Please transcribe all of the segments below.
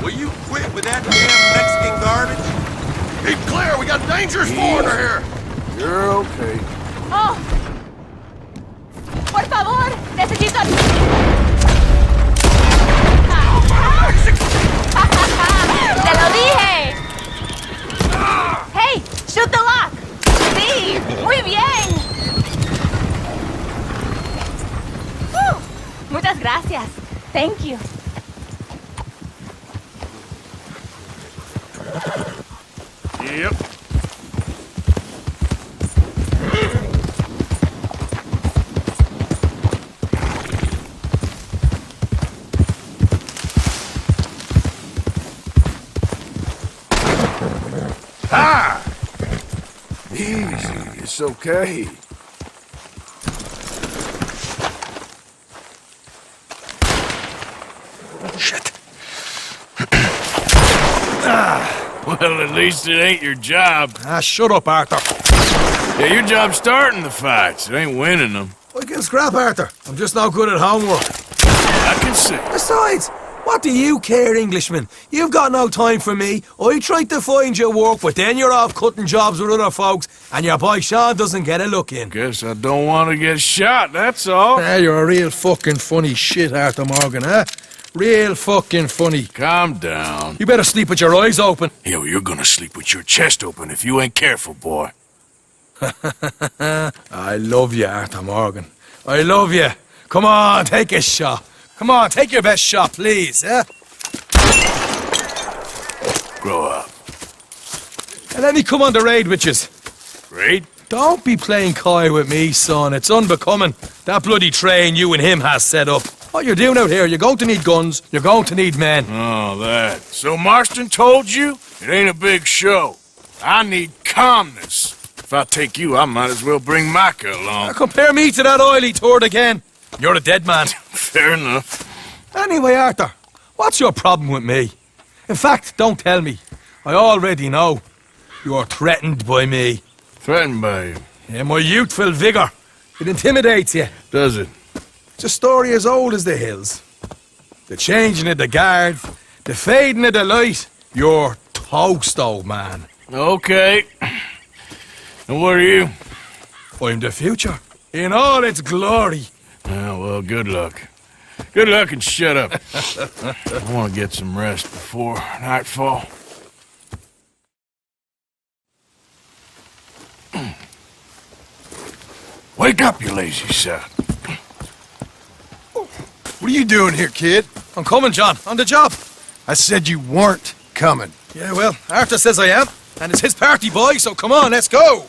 Will you quit with that damn Mexican garbage? Keep clear, we got dangerous foreigner here! You're okay. Oh. Por favor, necesito... ¡Te lo dije! Hey, shoot the lock. Sí, muy bien. Muchas gracias. Thank you. Yep. Ah! Easy, it's okay. Shit. Well, at least it ain't your job. Shut up, Arthur. Yeah, your job's starting the fights. It ain't winning them. I can scrap, Arthur. I'm just no good at homework. I can see. Besides, what do you care, Englishman? You've got no time for me. I tried to find you work, but then you're off cutting jobs with other folks, and your boy Sean doesn't get a look in. Guess I don't want to get shot, that's all. You're a real fucking funny shit, Arthur Morgan, huh? Real fucking funny. Calm down. You better sleep with your eyes open. Yo, you're gonna sleep with your chest open if you ain't careful, boy. I love you, Arthur Morgan. I love you. Come on, take a shot. Come on, take your best shot, please, eh? Grow up. And let me come on the raid with yous. Raid? Don't be playing coy with me, son. It's unbecoming. That bloody train you and him has set up. What you're doing out here, you're going to need guns, you're going to need men. Oh, that. So Marston told you? It ain't a big show. I need calmness. If I take you, I might as well bring Micah along. Compare me to that oily turd again. You're a dead man. Fair enough. Anyway, Arthur, what's your problem with me? In fact, don't tell me. I already know. You're threatened by me. Threatened by you. Yeah, my youthful vigour. It intimidates you. Does it? It's a story as old as the hills. The changing of the guard, the fading of the light. You're toast, old man. Okay. And what are you? I'm the future, in all its glory. Oh, well, good luck. Good luck and shut up. I want to get some rest before nightfall. Wake up, you lazy son. What are you doing here, kid? I'm coming, John, on the job. I said you weren't coming. Yeah, well, Arthur says I am, and it's his party, boy, so come on, let's go.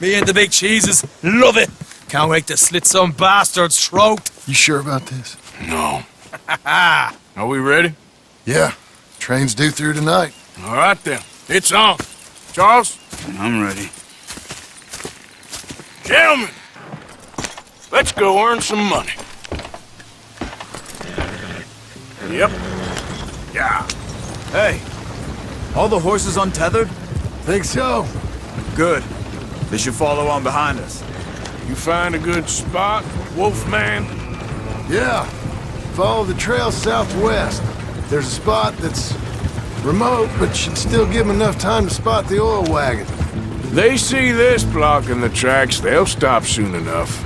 Me and the big cheeses, love it. Can't wait to slit some bastard's throat. You sure about this? No. Are we ready? Yeah. Train's due through tonight. All right, then. It's on. Charles? I'm ready. Gentlemen, let's go earn some money. Yep. Yeah. Hey, all the horses untethered? Think so. Good. They should follow on behind us. You find a good spot, Wolfman? Yeah. Follow the trail southwest. There's a spot that's remote, but should still give them enough time to spot the oil wagon. They see this blocking the tracks, they'll stop soon enough.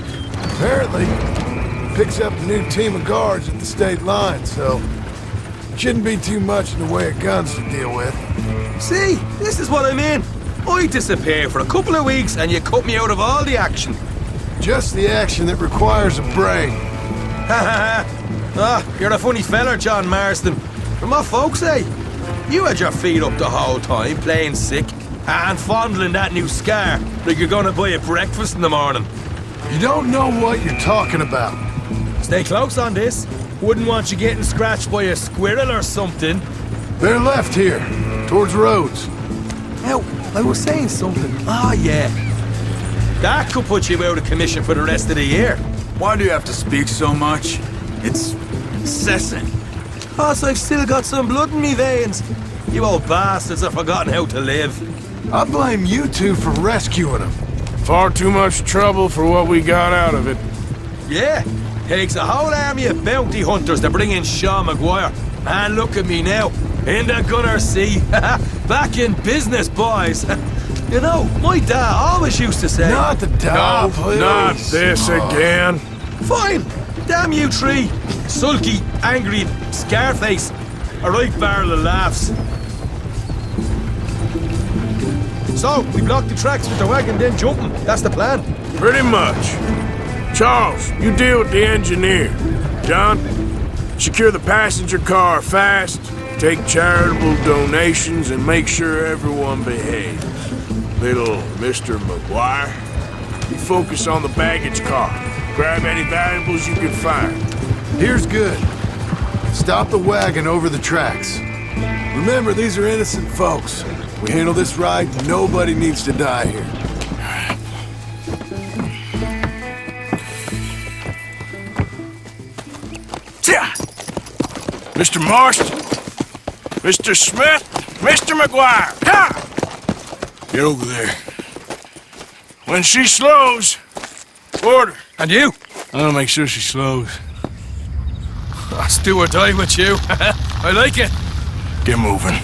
Apparently, picks up a new team of guards at the state line, so shouldn't be too much in the way of guns to deal with. See, this is what I mean. I disappear for a couple of weeks and you cut me out of all the action. Just the action that requires a brain. Ha ha. You're a funny feller, John Marston. From what folks say, you had your feet up the whole time, playing sick, and fondling that new scar like you're gonna buy a breakfast in the morning. You don't know what you're talking about. Stay close on this. Wouldn't want you getting scratched by a squirrel or something. They're left here, towards Rhodes. Now, I was saying something. Ah, yeah. That could put you out of commission for the rest of the year. Why do you have to speak so much? It's incessant. Plus, I've still got some blood in me veins. You old bastards have forgotten how to live. I blame you two for rescuing them. Far too much trouble for what we got out of it. Yeah, takes a whole army of bounty hunters to bring in Sean Maguire. And look at me now, in the gunner sea. Back in business, boys. You know, my dad always used to say... Not the dog, please. Not this again. Fine. Damn you three. Sulky, angry, Scarface. A right barrel of laughs. So, we block the tracks with the wagon, then jumping. That's the plan. Pretty much. Charles, you deal with the engineer. John, secure the passenger car fast, take charitable donations, and make sure everyone behaves. Little Mr. McGuire, you focus on the baggage car. Grab any valuables you can find. Here's good. Stop the wagon over the tracks. Remember, these are innocent folks. We handle this right, nobody needs to die here. Mr. Marston, Mr. Smith, Mr. McGuire, ha! Get over there. When she slows, order. And you? I'll make sure she slows. Let's do or die with you. I like it. Get moving.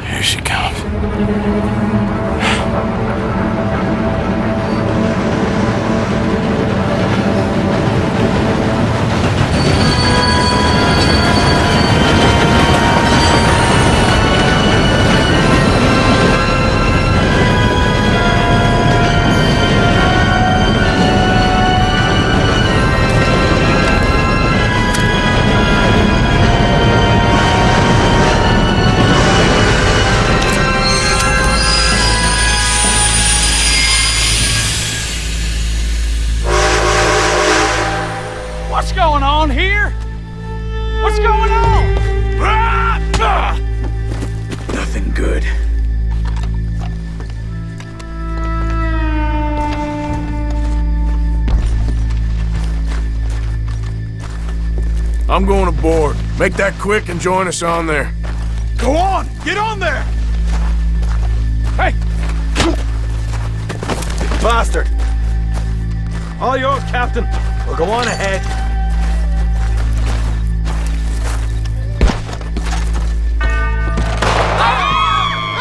Here she comes. What's going on here? What's going on? Nothing good. I'm going aboard. Make that quick and join us on there. Go on! Get on there! Hey! Bastard! All yours, Captain. We'll go on ahead.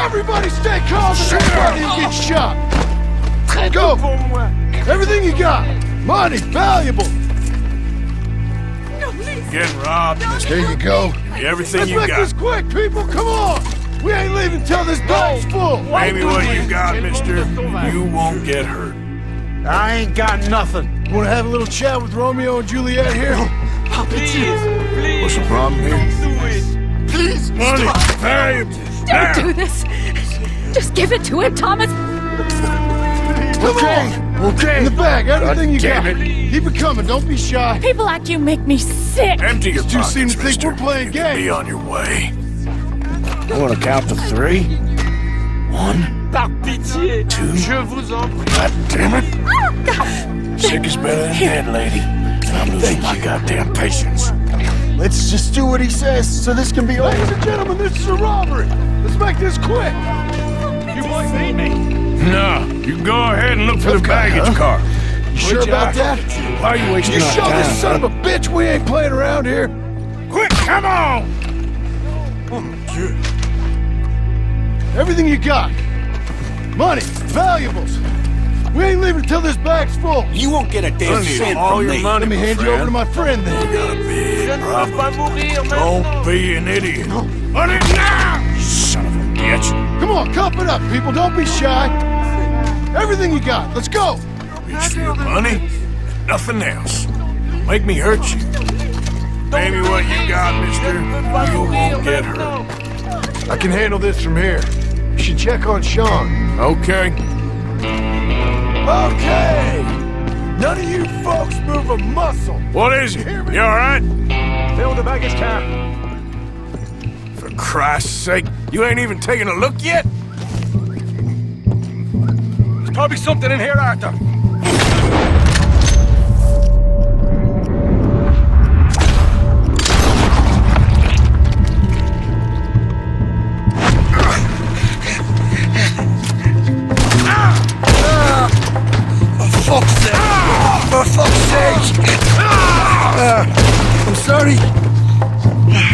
Everybody stay calm and everybody get shot. Go! Everything you got. Money, valuable. Getting robbed. There you go. Everything Let's you make got. this quick, people. Come on. We ain't leaving till this bag's full. Maybe what you got, mister. You won't get hurt. I ain't got nothing. Want to have a little chat with Romeo and Juliet here? Please. What's the problem here? Please. Money, valuable. Don't do this. Just give it to him, Thomas. Okay. In the bag, everything you got. Keep it coming. Don't be shy. People like you make me sick. Empty your You seem pockets, to think mister. we're playing You can games. Be on your way. I want to count to 3. 1, Par pitié, 2. je vous en prie. God damn it. Sick is better than dead, lady. And I'm losing my goddamn patience. Let's just do what he says so this can be over. Ladies and gentlemen, this is a robbery. Let's make this quick. You might need me. No, you go ahead and look for the baggage car. You sure about that? Why are you wasting You our show time? this son of a bitch we ain't playing around here. Quick, come on! Everything you got. Money, valuables. We ain't leaving till this bag's full. You won't get a I damn need cent all from your me. money, Let me my hand you friend. over to my friend then. Got a big Je ne veux pas problem. mourir Don't maintenant. be an idiot. On it now! You son of a bitch. Come on, cup it up, people. Don't be shy. Everything you got. Let's go. It's for your money, nothing else. Make me hurt you. Maybe what you got, mister, you won't get hurt. I can handle this from here. You should check on Sean. Okay. Okay. None of you folks move a muscle. What is it? You all right? Fill the baggage car. For Christ's sake, you ain't even taken a look yet? There's probably something in here, Arthur. For fuck's I'm sorry.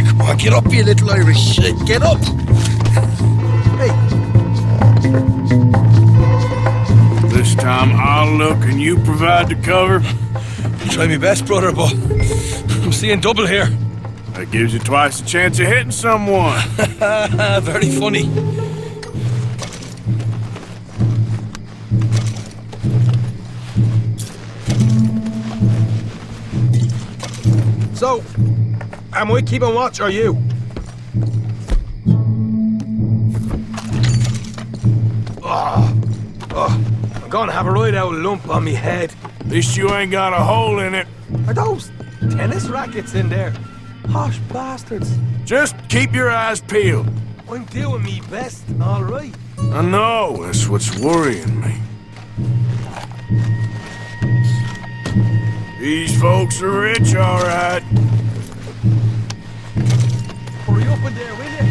Come on, get up, you little Irish shit. Get up. Hey, This time I'll look and you provide the cover. Try my best, brother, but I'm seeing double here. That gives you twice the chance of hitting someone. Very funny. So, am I keeping watch, or you? I'm gonna have a right out lump on me head. At least you ain't got a hole in it. Are those tennis rackets in there? Posh bastards. Just keep your eyes peeled. I'm doing me best, all right. I know, that's what's worrying me. These folks are rich, all right. Hurry up in there, will you?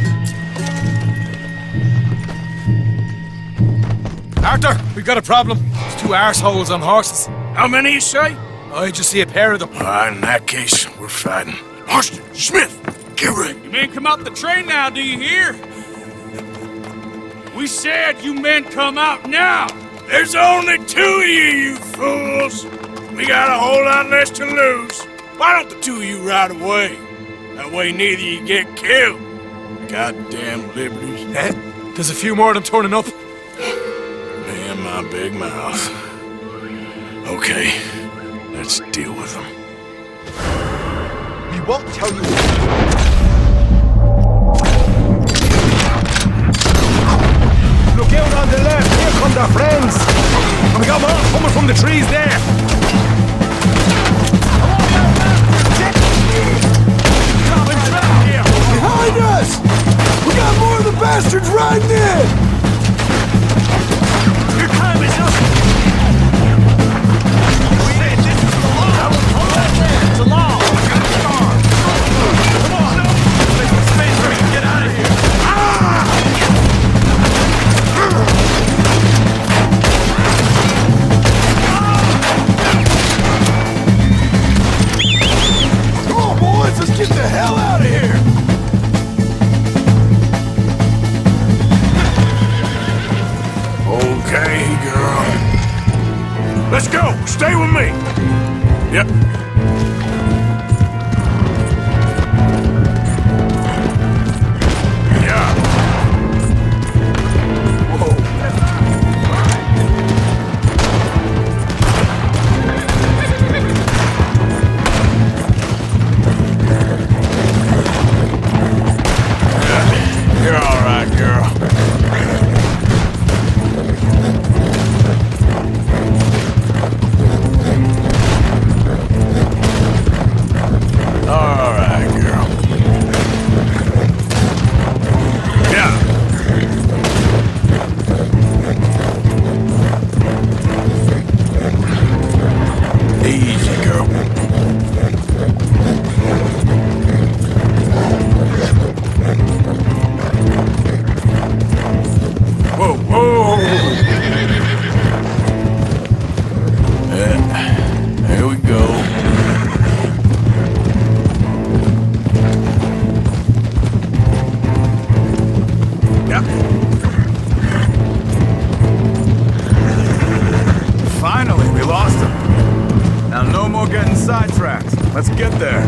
Arthur, we've got a problem. There's two arseholes on horses. How many you say? I just see a pair of them. In that case, we're fighting. Marston, Smith, get ready. You men come out the train now, do you hear? We said you men come out now. There's only two of you fools. We got a whole lot less to lose. Why don't the two of you ride away? That way neither of you get killed. Goddamn liberties. Eh? There's a few more of them turning up. Me and my big mouth. Okay, let's deal with them. We won't tell you. Look out on the left. Here come their friends. And we got more coming from the trees there. behind us! We got more of the bastards riding in! Your time is up. This is the law. It's a law. Come on. Make some space so we can get out of here. Come on, boys, let's get the hell out of here! Okay, girl. Let's go. Stay with me. Yep. Yeah. Whoa. Yeah. You're all right, girl. All right, girl. Yeah. Easy, girl. Whoa, whoa. Yeah. There we go. Finally, we lost him. Now no more getting sidetracked. Let's get there.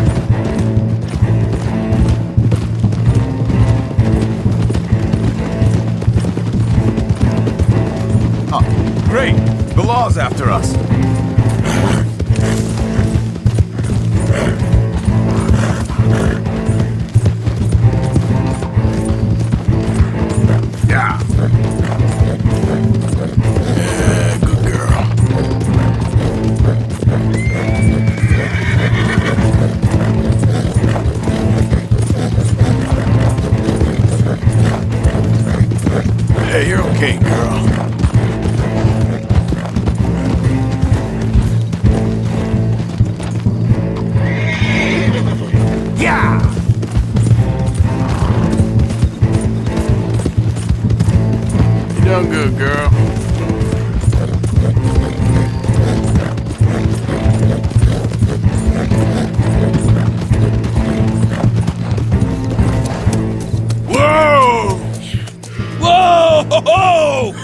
Oh, great. The law's after us. Yeah. Yeah, good girl. Hey, you're okay, girl. Yeah! You done good, girl.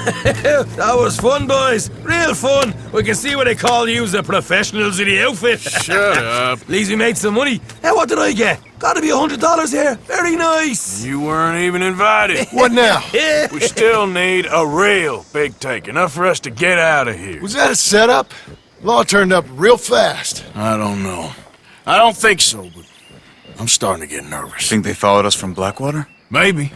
That was fun, boys. Real fun. We can see what they call you the professionals of the outfit. Shut up. At least we made some money. Hey, what did I get? Gotta be $100 here. Very nice. You weren't even invited. What now? We still need a real big take, enough for us to get out of here. Was that a setup? Law turned up real fast. I don't know. I don't think so, but I'm starting to get nervous. Think they followed us from Blackwater? Maybe.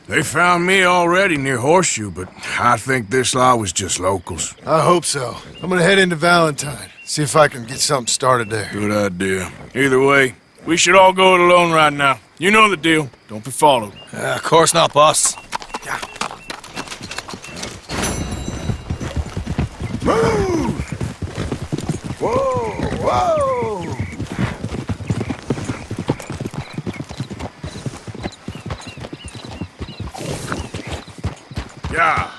They found me already near Horseshoe, but I think this lot was just locals. I hope so. I'm gonna head into Valentine. See if I can get something started there. Good idea. Either way, we should all go it alone right now. You know the deal. Don't be followed. Of course not, boss. Move! Whoa, whoa! Yeah.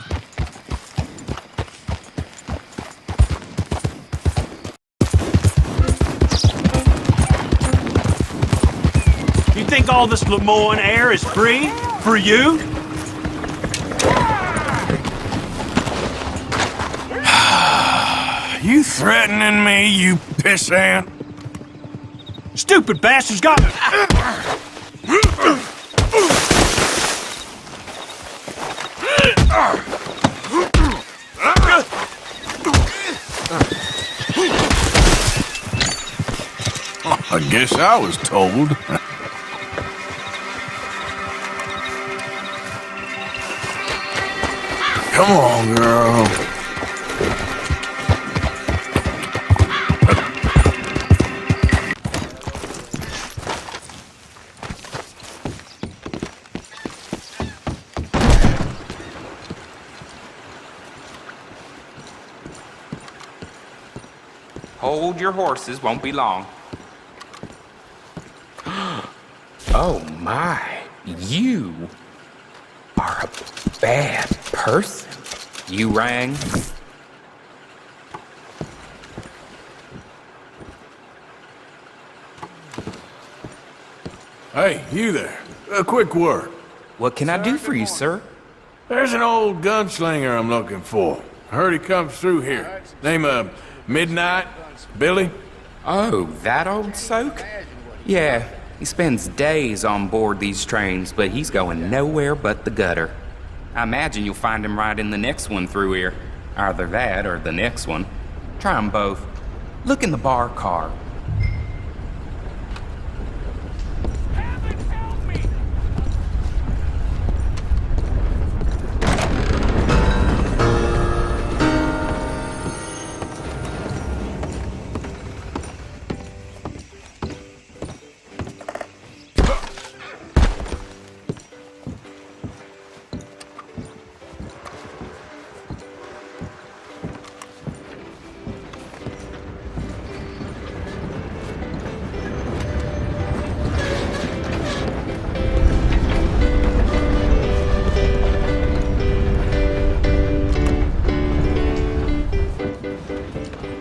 You think all this Lemoyne air is free for you? You threatening me, you pissant? Stupid bastards got... I guess I was told. Come on, girl. Hold your horses, won't be long. Oh my, you are a bad person. You rang? Hey, you there. A quick word. What can I do for you, sir? There's an old gunslinger I'm looking for. I heard he comes through here. Name of Midnight? Billy? Oh, that old soak? Yeah, he spends days on board these trains, but he's going nowhere but the gutter. I imagine you'll find him right in the next one through here. Either that or the next one. Try them both. Look in the bar car.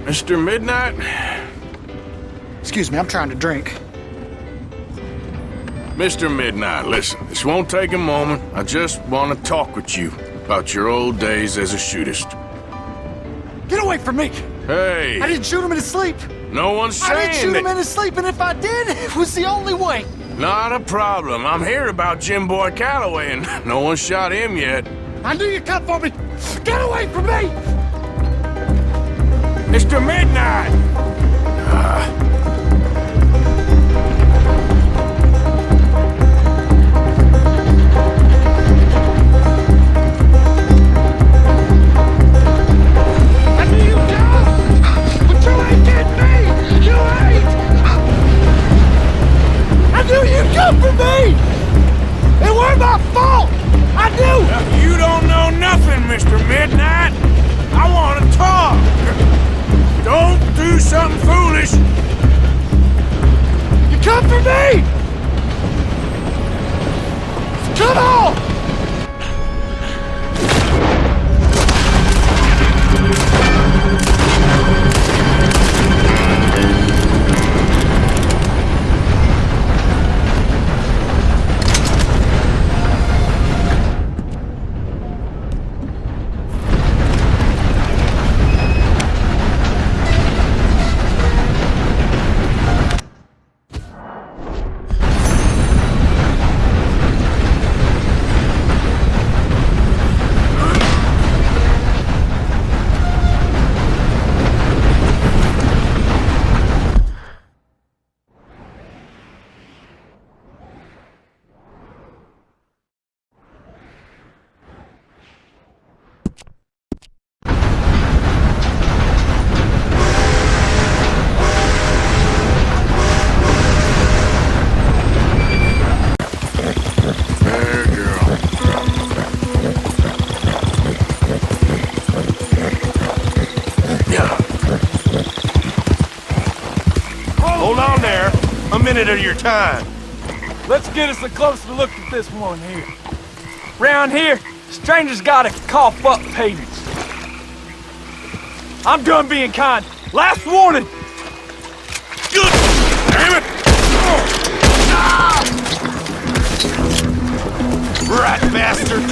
Mr. Midnight? Excuse me, I'm trying to drink. Mr. Midnight, listen, this won't take a moment. I just want to talk with you about your old days as a shootist. Get away from me! Hey! I didn't shoot him in his sleep! No one's saying I didn't shoot him that- in his sleep, and if I did, it was the only way! Not a problem. I'm here about Jim Boy Calloway, and no one shot him yet. I knew you'd come for me! Get away from me! Mr. Midnight! I knew you'd come! But you ain't getting me! You ain't! I knew you'd come for me! It weren't my fault! I knew! You don't know nothing, Mr. Midnight! I want to talk! Don't do so a minute of your time. Let's get us a closer look at this one here. Round here, strangers gotta cough up payments. I'm done being kind. Last warning! Good! Damn it! Rat bastard!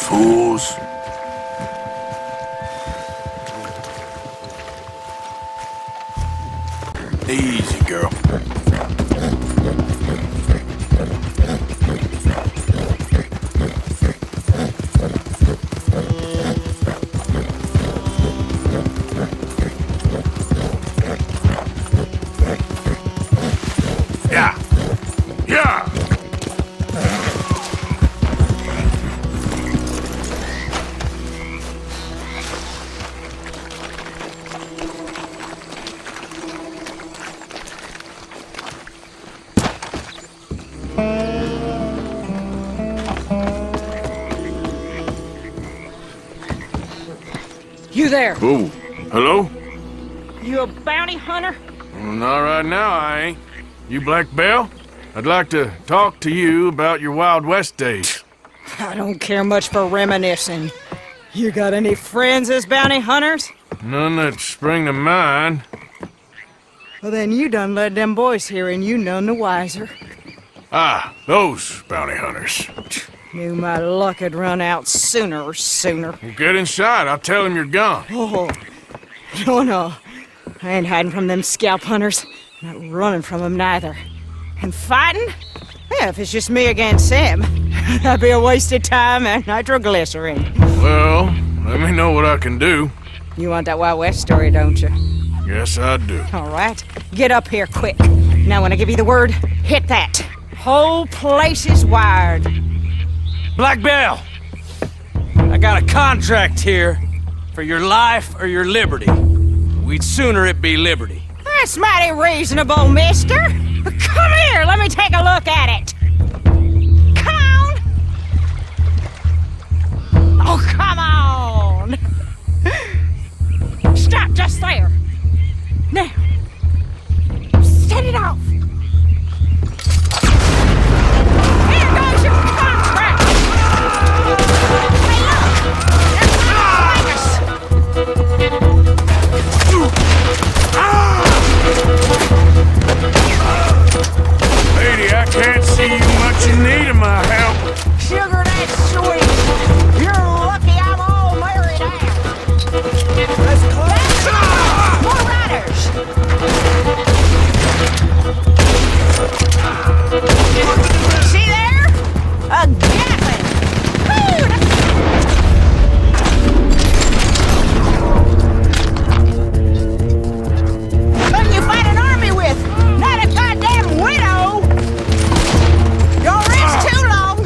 Fools. Easy, girl. Yeah. Yeah. You there? Oh, hello? You a bounty hunter? Well, not right now, I ain't. You Black Belle? I'd like to talk to you about your Wild West days. I don't care much for reminiscing. You got any friends as bounty hunters? None that spring to mind. Well, then you done led them boys here and you none the wiser. Ah, those bounty hunters. Knew my luck had run out sooner or sooner. Well, get inside. I'll tell them you're gone. Oh, no. I ain't hiding from them scalp hunters. Not running from them neither. And fighting? Yeah, if it's just me against him, that'd be a wasted time and nitroglycerin. Well, let me know what I can do. You want that Wild West story, don't you? Yes, I do. All right. Get up here quick. Now, when I give you the word, hit that. Whole place is wired. Black Belle, I got a contract here for your life or your liberty. We'd sooner it be liberty. That's mighty reasonable, mister. Come here, let me take a look at it. Come on. Oh, come on. Stop just there. Now, set it off. Here goes your contract. Hey, look. There's Lady, I can't see you much in need of my help. sugar, that's sweet. You're lucky I'm all married out. Let's close. More riders. See there? A Gatling. Woo, who you fight an army with? Not a goddamn widow. Your rest too long.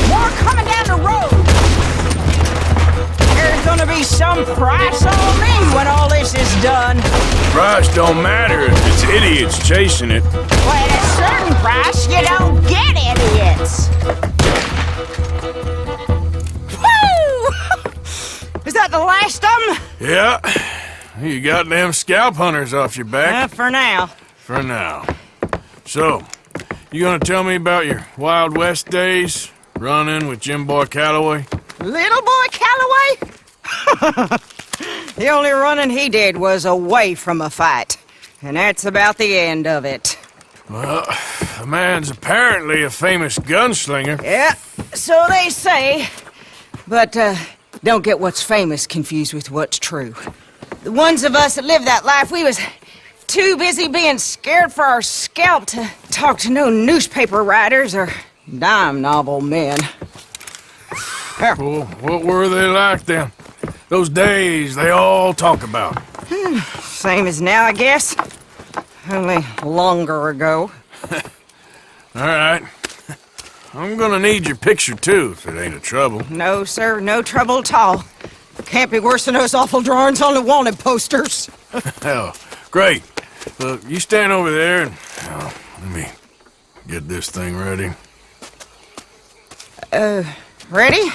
More coming down the road. There's gonna be some price on me when all this is done. Price don't matter if it's idiots chasing it. Well, at a certain price, you don't get idiots. Woo! Is that the last of them? Yeah. You got them scalp hunters off your back. For now. For now. So, you gonna tell me about your Wild West days? Running with Jim Boy Calloway? Little boy Calloway? The only running he did was away from a fight. And that's about the end of it. Well, the man's apparently a famous gunslinger. Yeah, so they say. But, don't get what's famous confused with what's true. The ones of us that lived that life, we was too busy being scared for our scalp to talk to no newspaper writers or dime novel men. Well, what were they like then? Those days they all talk about. Same as now, I guess. Only longer ago. All right. I'm gonna need your picture, too, if it ain't a trouble. No, sir, no trouble at all. Can't be worse than those awful drawings on the wanted posters. Hell, great. Look, you stand over there and... let me get this thing ready. Ready?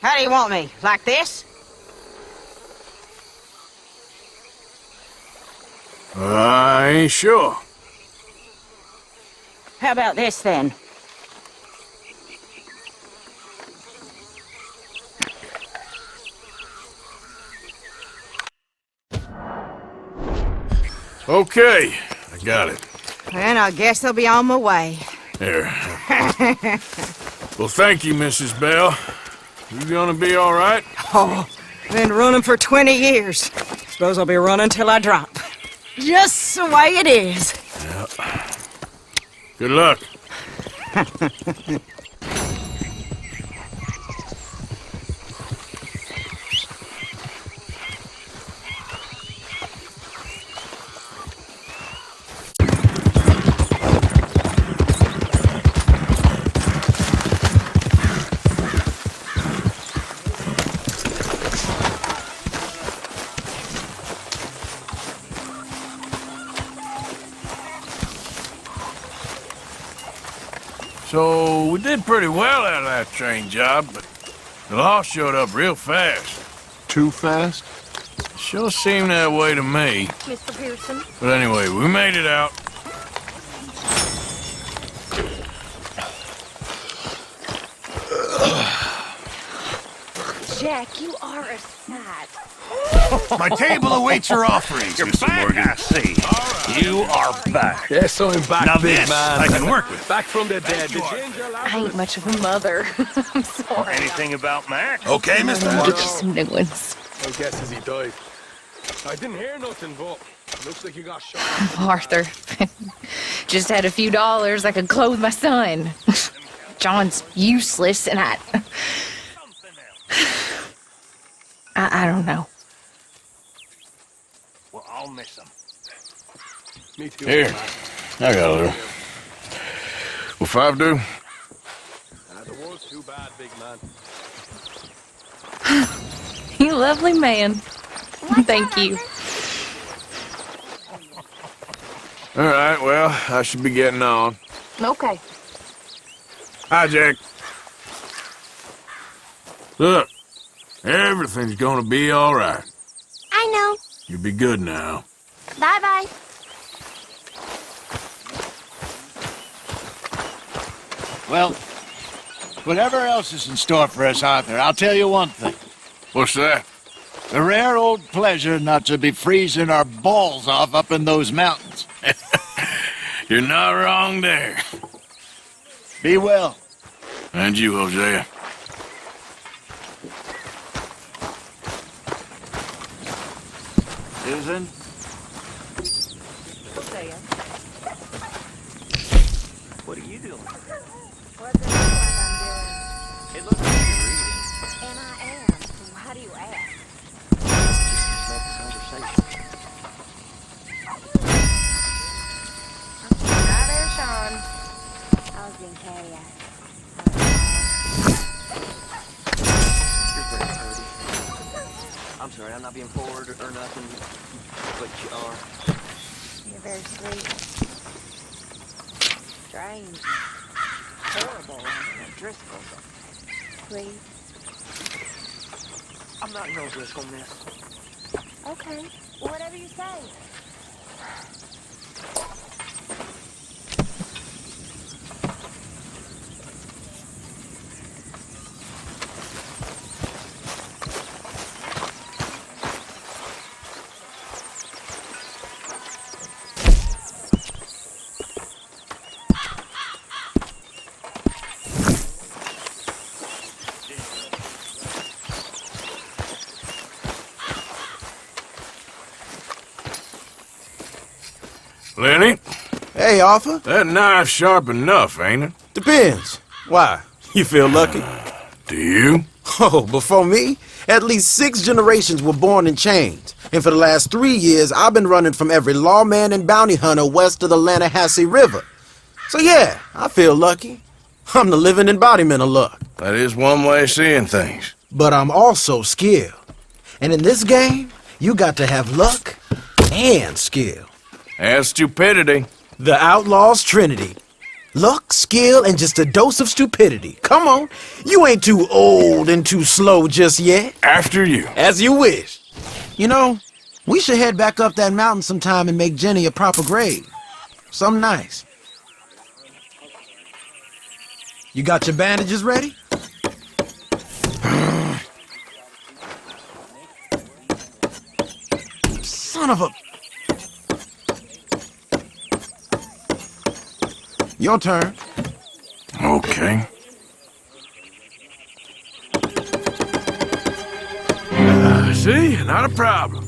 How do you want me? Like this? I ain't sure. How about this, then? Okay, I got it. And I guess I'll be on my way. There. Well, thank you, Mrs. Bell. You gonna be all right? Oh, been running for 20 years. Suppose I'll be running till I drop. Just the way it is. Good luck. So, we did pretty well out of that train job, but the law showed up real fast. Too fast? Sure seemed that way to me. Mr. Pearson? But anyway, we made it out. Jack, you are a sight. My table awaits your offerings, You're Mr. back, Morgan. I see. You are back. Yes, I'm back, Now big this man. I can work with. Back from the dead. I ain't much of a mother. I'm sorry. Anything about Mac? Okay, Mr. I'll Morgan. get you some new ones. I guess as he died. I didn't hear nothing, but looks like you got shot. Arthur. Just had a few dollars I could clothe my son. John's useless, and I don't know. Well, I'll miss him. Me too. Here, I got a little. Will 5 do? The world's too bad, big man. You lovely man. Thank you. All right, well, I should be getting on. Okay. Hi, Jack. Look, everything's gonna be all right. I know. You'll be good now. Bye-bye. Well, whatever else is in store for us, Arthur, I'll tell you one thing. What's that? A rare old pleasure not to be freezing our balls off up in those mountains. You're not wrong there. Be well. And you, Hosea. Susan? What are you doing? What does it look like I'm doing? It looks like you're reading. And I am. Why do you ask? Conversation. Hi there, Sean. I was being carried out. You're very pretty. I'm sorry, I'm not being forward or nothing, but you are. You're very sweet. Strange. Horrible. Driscoll. Please. I'm not no Driscoll, miss. Okay. Whatever you say. Lenny, Hey, Arthur. that knife's sharp enough, ain't it? Depends. Why? You feel lucky? Do you? Oh, before me, at least 6 generations were born in chains. And for the last 3 years, I've been running from every lawman and bounty hunter west of the Lanahassee River. So yeah, I feel lucky. I'm the living embodiment of luck. That is one way of seeing things. But I'm also skilled. And in this game, you got to have luck and skill. And stupidity. The Outlaw's Trinity. Luck, skill, and just a dose of stupidity. Come on. You ain't too old and too slow just yet. After you. As you wish. You know, we should head back up that mountain sometime and make Jenny a proper grave. Something nice. You got your bandages ready? Son of a... Your turn. Okay. See? Not a problem.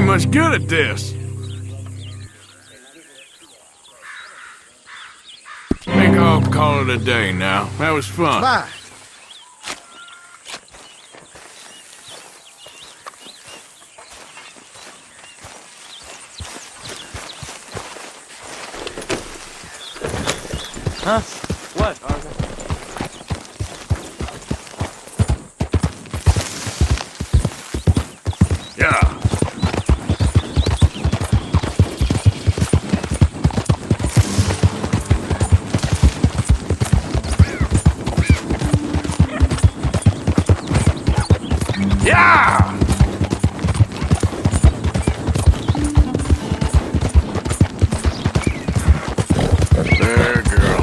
Much good at this. Think I'll call it a day now. That was fun. Bye. Huh? What? Yeah. Yeah! There, girl.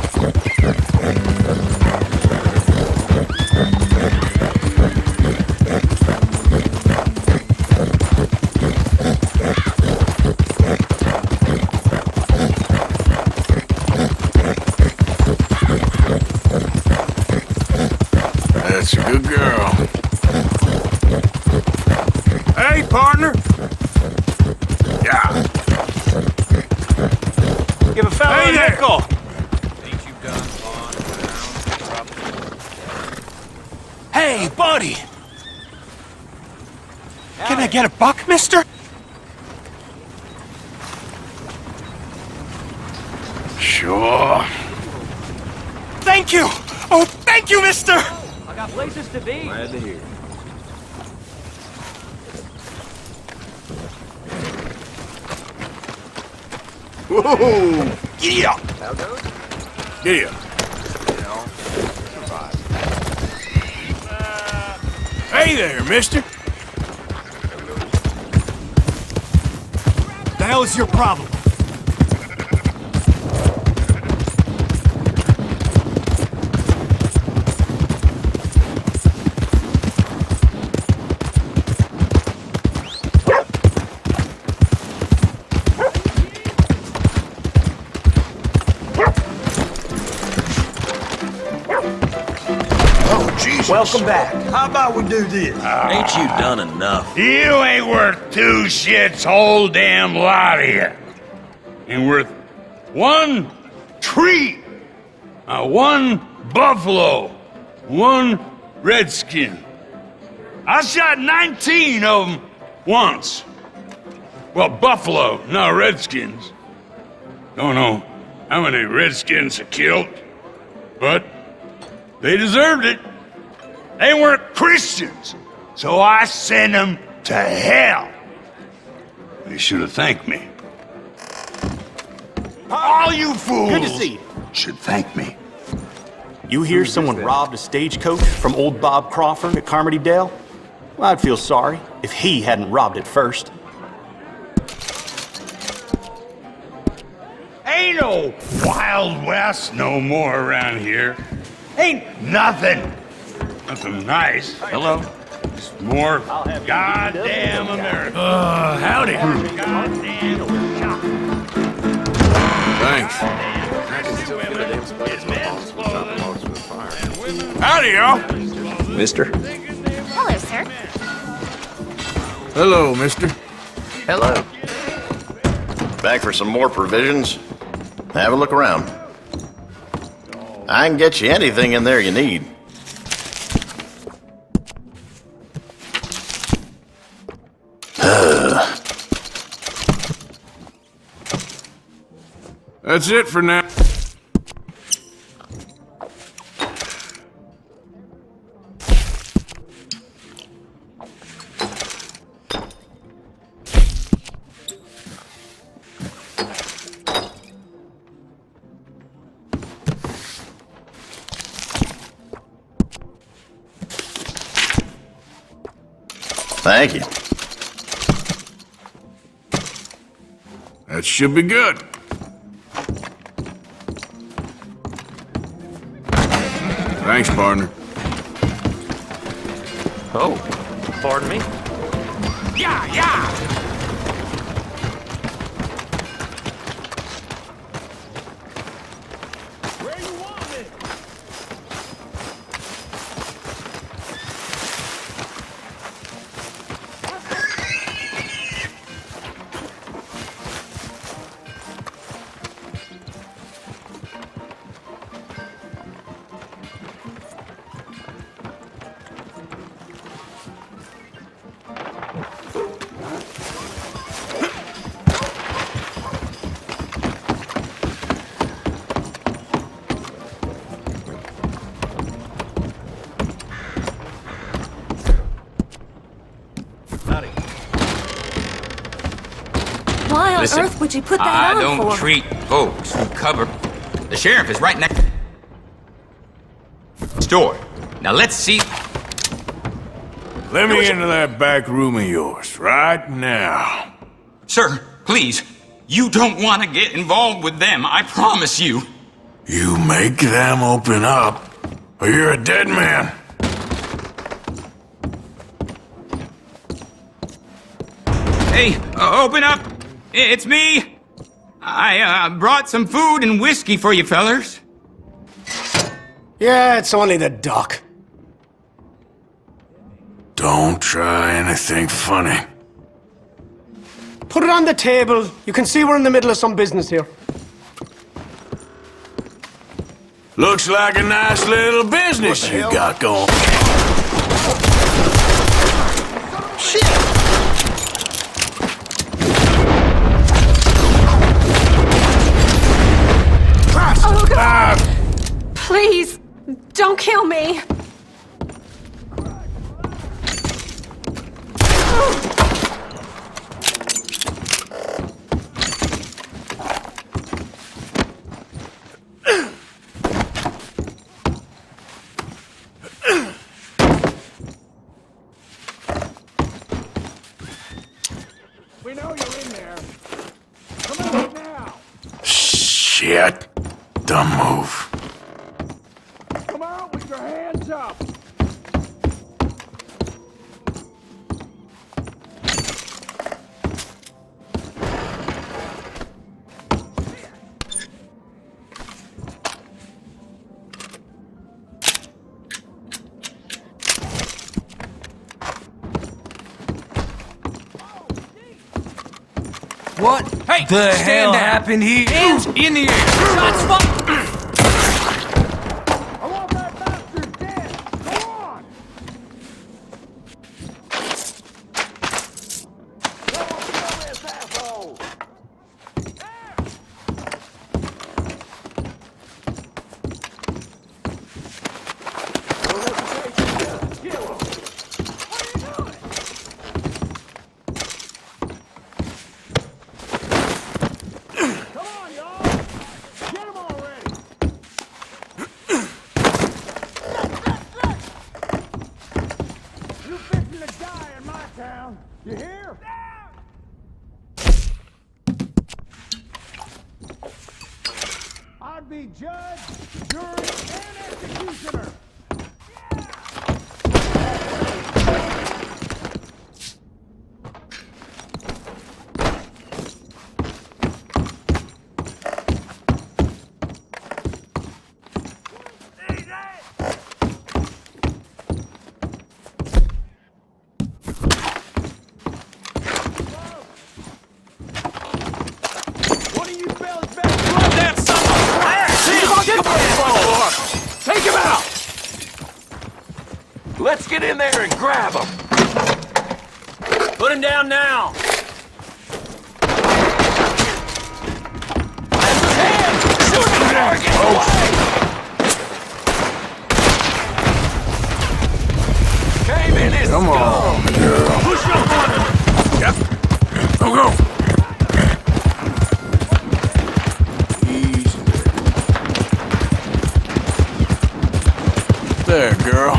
That's a good girl. Hey, partner. Yeah. Give a fella Hey a there. nickel. Ain't you done on around? Hey, buddy. Can I get a buck, mister? Sure. Thank you. Oh, thank you, mister. I got places to be. Glad to hear. Whoa! Giddy up. How goes? Yeah. You know, survive. Hey there, mister. The hell is your problem? Oh, Jesus. Welcome back. How about we do this? Ain't you done enough? You ain't worth 2 shits whole damn lot here. Ain't worth 1 tree, 1 buffalo, 1 redskin. I shot 19 of them once. Well, buffalo, not redskins. Don't know how many redskins I killed, but they deserved it. They weren't Christians, so I sent them to hell. They should have thanked me. All you fools Good to see you. should thank me. You hear someone robbed a stagecoach from old Bob Crawford at Carmody Dale? Well, I'd feel sorry if he hadn't robbed it first. Ain't no Wild West no more around here. Ain't nothing nice. Hello? Just more goddamn America. Howdy. Goddamn Thanks. Howdy, y'all. Mister. Hello, sir. Hello, mister. Hello. Back for some more provisions? Have a look around. I can get you anything in there you need. That's it for now. Thank you. That should be good. Thanks, partner. Oh, pardon me? Yeah, yeah! Where you want me? Why on Listen, earth would you put that I on don't for? treat folks who cover. The sheriff is right next store. Now let's see. Let me into that back room of yours right now. Sir, please. You don't want to get involved with them, I promise you. You make them open up, or you're a dead man. Hey, open up. It's me. I brought some food and whiskey for you fellers. Yeah, it's only the doc. Don't try anything funny. Put it on the table. You can see we're in the middle of some business here. Looks like a nice little business you got going. Shit! Oh, God! Please, don't kill me! We know you're in there. Come on now! Shit. Dumb move. Come out with your hands up! What the hell happened here? Hands in the air! Shots fired! I want that bastard dead! Go on! Go kill this asshole! You hear? I'd be judge, jury, and executioner. That son of a... See, Let's get in there and grab him. Put him down now. That's his hand. Shoot him before he gets away. Cave in his Come on, girl. Push up on him. Yep. Go. Easy. There, girl.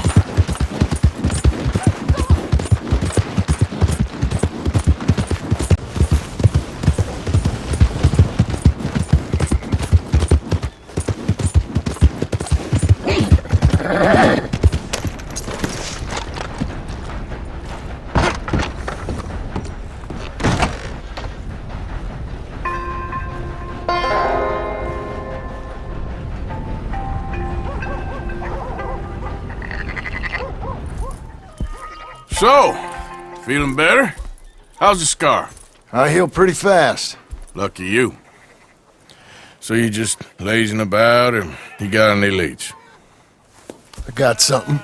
So, feeling better? How's the scar? I heal pretty fast. Lucky you. So you just lazing about, or you got any leads? I got something.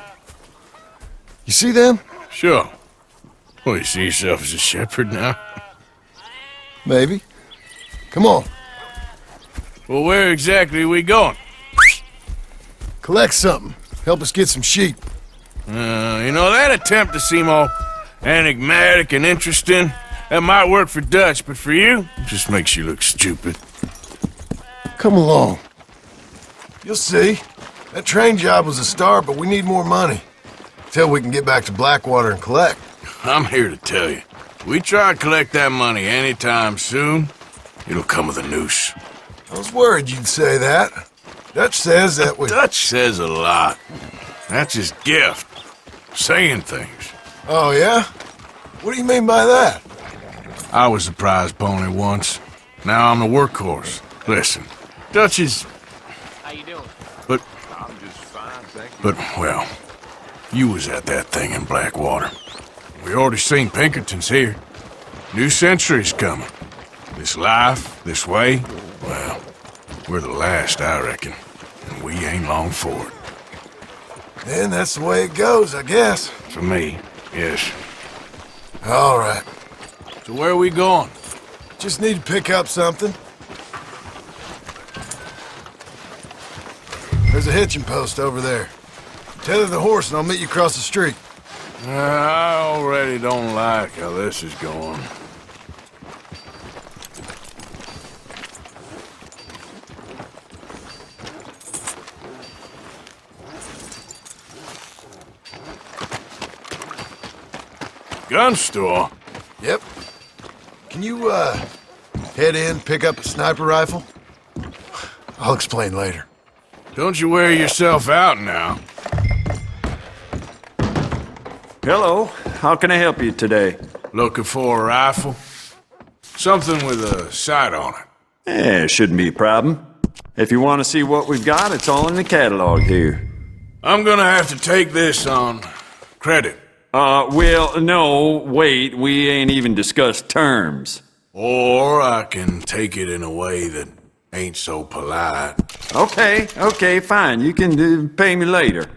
You see them? Sure. Well, you see yourself as a shepherd now? Maybe. Come on. Well, where exactly are we going? Collect something. Help us get some sheep. You know, that attempt to seem all enigmatic and interesting, that might work for Dutch, but for you, it just makes you look stupid. Come along. You'll see. That train job was a start, but we need more money. Till we can get back to Blackwater and collect. I'm here to tell you, we try to collect that money anytime soon, it'll come with a noose. I was worried you'd say that. Dutch says that we... Dutch says a lot. That's his gift. Saying things. Oh, yeah? What do you mean by that? I was the prize pony once. Now I'm the workhorse. Listen, Dutch is... How you doing? But... I'm just fine, thank you. But, well, you was at that thing in Blackwater. We already seen Pinkertons here. New century's coming. This life, this way, well, we're the last, I reckon. And we ain't long for it. Then that's the way it goes, I guess. For me, yes. All right. So where are we going? Just need to pick up something. There's a hitching post over there. Tether the horse and I'll meet you across the street. I already don't like how this is going. Gun store? Yep. Can you, head in, pick up a sniper rifle? I'll explain later. Don't you wear yourself out now. Hello. How can I help you today? Looking for a rifle? Something with a sight on it. Yeah, shouldn't be a problem. If you want to see what we've got, it's all in the catalog here. I'm gonna have to take this on credit. Well, no, wait, we ain't even discussed terms. Or I can take it in a way that ain't so polite. Okay, fine. You can pay me later.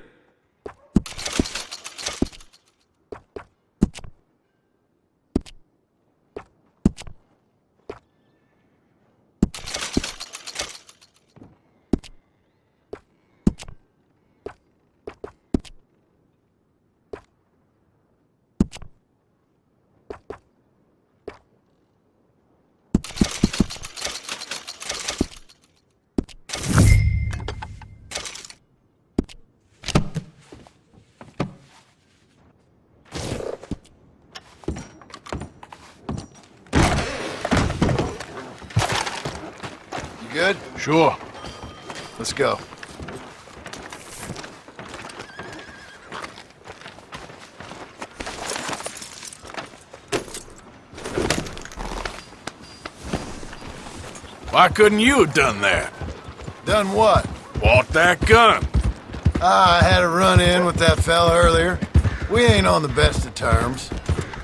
Good? Sure. Let's go. Why couldn't you have done that? Done what? Bought that gun. I had a run-in with that fella earlier. We ain't on the best of terms.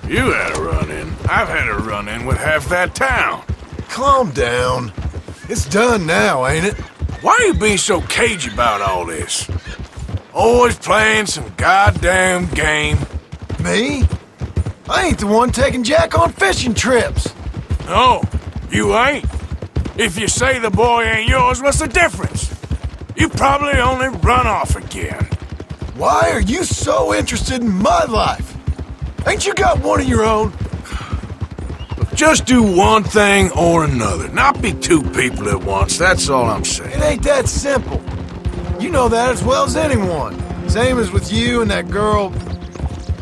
You had a run-in. I've had a run-in with half that town. Calm down. It's done now, ain't it? Why are you being so cagey about all this? Always playing some goddamn game. Me? I ain't the one taking Jack on fishing trips. No, you ain't. If you say the boy ain't yours, what's the difference? You probably only run off again. Why are you so interested in my life? Ain't you got one of your own? Just do one thing or another. Not be two people at once, that's all I'm saying. It ain't that simple. You know that as well as anyone. Same as with you and that girl...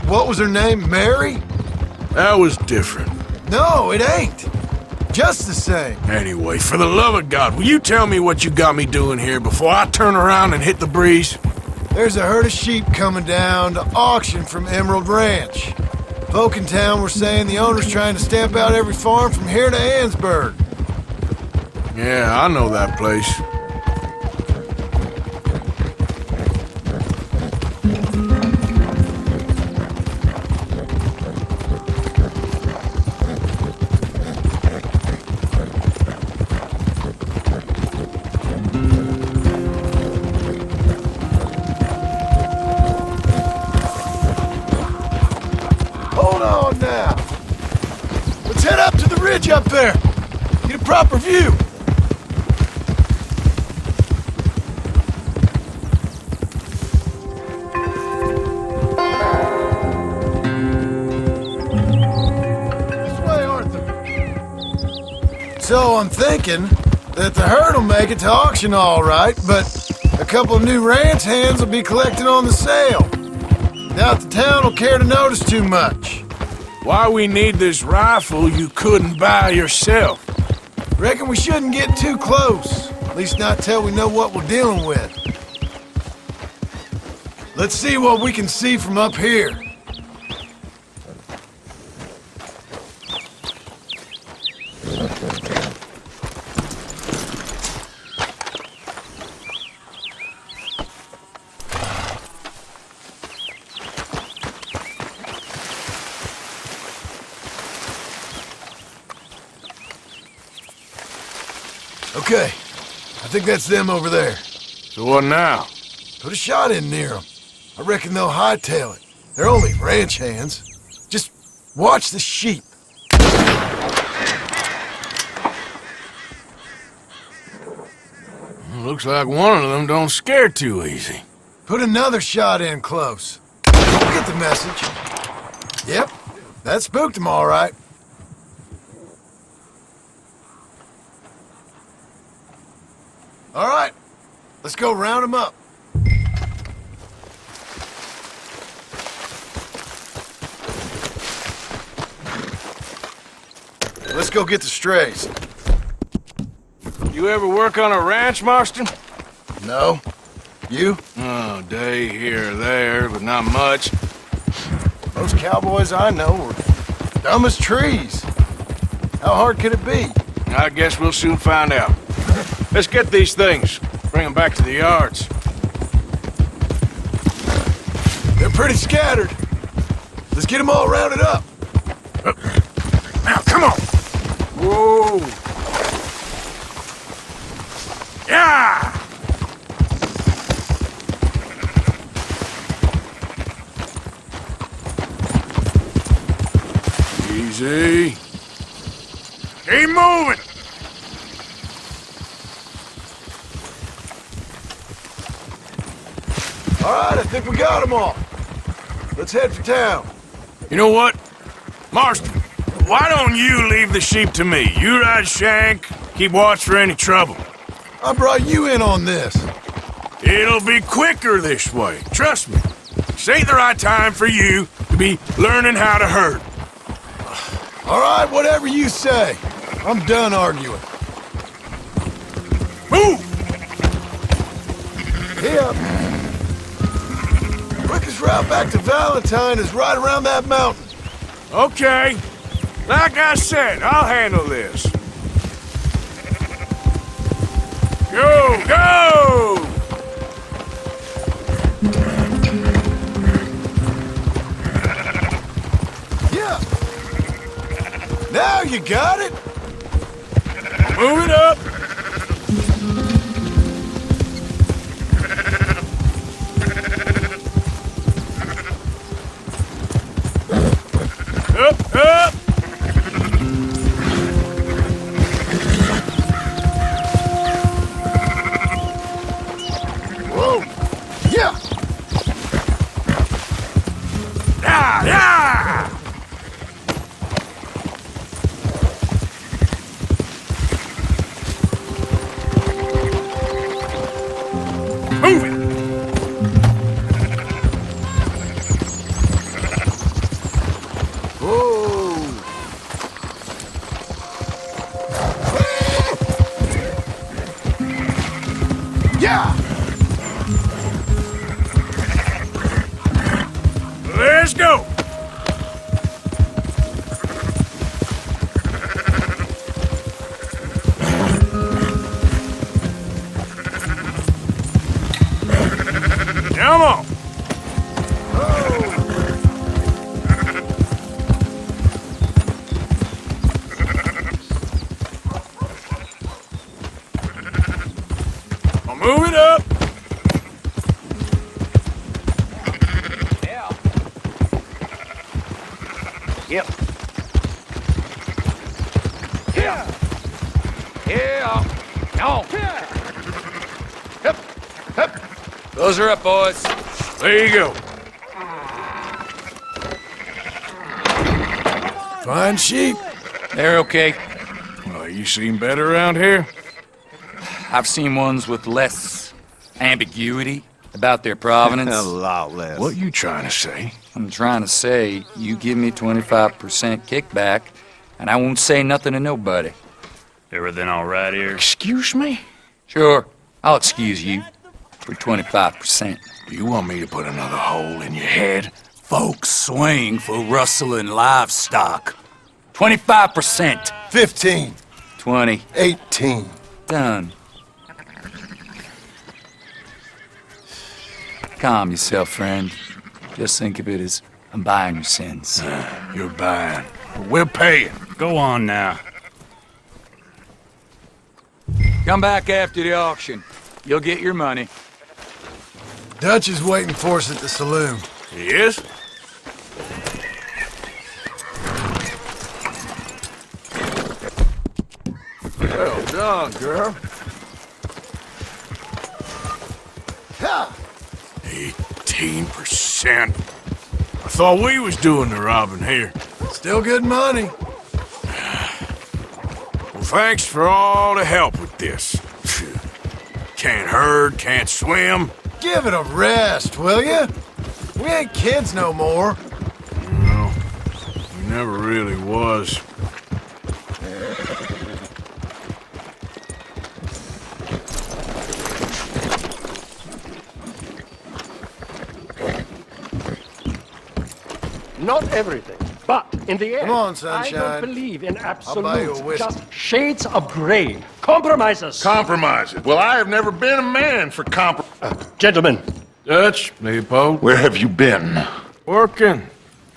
What was her name? Mary? That was different. No, it ain't. Just the same. Anyway, for the love of God, will you tell me what you got me doing here before I turn around and hit the breeze? There's a herd of sheep coming down to auction from Emerald Ranch. Folk in town were saying the owner's trying to stamp out every farm from here to Ansburg. Yeah, I know that place. Up there. Get a proper view. This way, Arthur. So I'm thinking that the herd will make it to auction all right, but a couple of new ranch hands will be collecting on the sale. Doubt the town will care to notice too much. Why we need this rifle you couldn't buy yourself? Reckon we shouldn't get too close. At least not till we know what we're dealing with. Let's see what we can see from up here. Okay, I think that's them over there. So what now? Put a shot in near them. I reckon they'll hightail it. They're only ranch hands. Just watch the sheep. Looks like one of them don't scare too easy. Put another shot in close. You'll get the message. Yep, that spooked them all right. All right, let's go round them up. Let's go get the strays. You ever work on a ranch, Marston? No. You? Oh, day here or there, but not much. Most cowboys I know are dumb as trees. How hard could it be? I guess we'll soon find out. Let's get these things. Bring them back to the yards. They're pretty scattered. Let's get them all rounded up. Now, come on. Whoa. Yeah! Easy. Keep moving. All right, I think we got them all. Let's head for town. You know what? Marston, why don't you leave the sheep to me? You ride Shank, keep watch for any trouble. I brought you in on this. It'll be quicker this way, trust me. This ain't the right time for you to be learning how to herd. All right, whatever you say. I'm done arguing. Move! Here. Quickest route back to Valentine is right around that mountain. Okay. Like I said, I'll handle this. Go, go! Yeah. Now you got it. Move it up. Up, up! Whoa! Yeah! Yeah, yeah! Move it! Yeah! Let's go! Come on! I'll move it up! Yep. Yeah. Yeah. No. Yep. Yep. Those are up, boys. There you go. Fine sheep. They're okay. Well, you seen better around here? I've seen ones with less ambiguity about their provenance. A lot less. What you trying to say? I'm trying to say, you give me 25% kickback, and I won't say nothing to nobody. Everything all right here? Excuse me? Sure, I'll excuse you for 25%. Do you want me to put another hole in your head? Folks swing for rustling livestock. 25%. 15. 20. 18. Done. Calm yourself, friend. Just think of it as I'm buying your sins. You're buying. We're paying. Go on now. Come back after the auction. You'll get your money. Dutch is waiting for us at the saloon. Yes? Well done, girl. Ha! 18%. I thought we was doing the robbing here. Still good money. Well, thanks for all the help with this. Can't herd, can't swim. Give it a rest, will ya? We ain't kids no more. No, you never really was. Not everything, but in the end, Come on, I sunshine. don't believe in I'll buy you a absolute, whiskey. just shades of gray. Compromises. Compromises. Well, I have never been a man for Gentlemen. Dutch, Leopold. Where have you been? Working.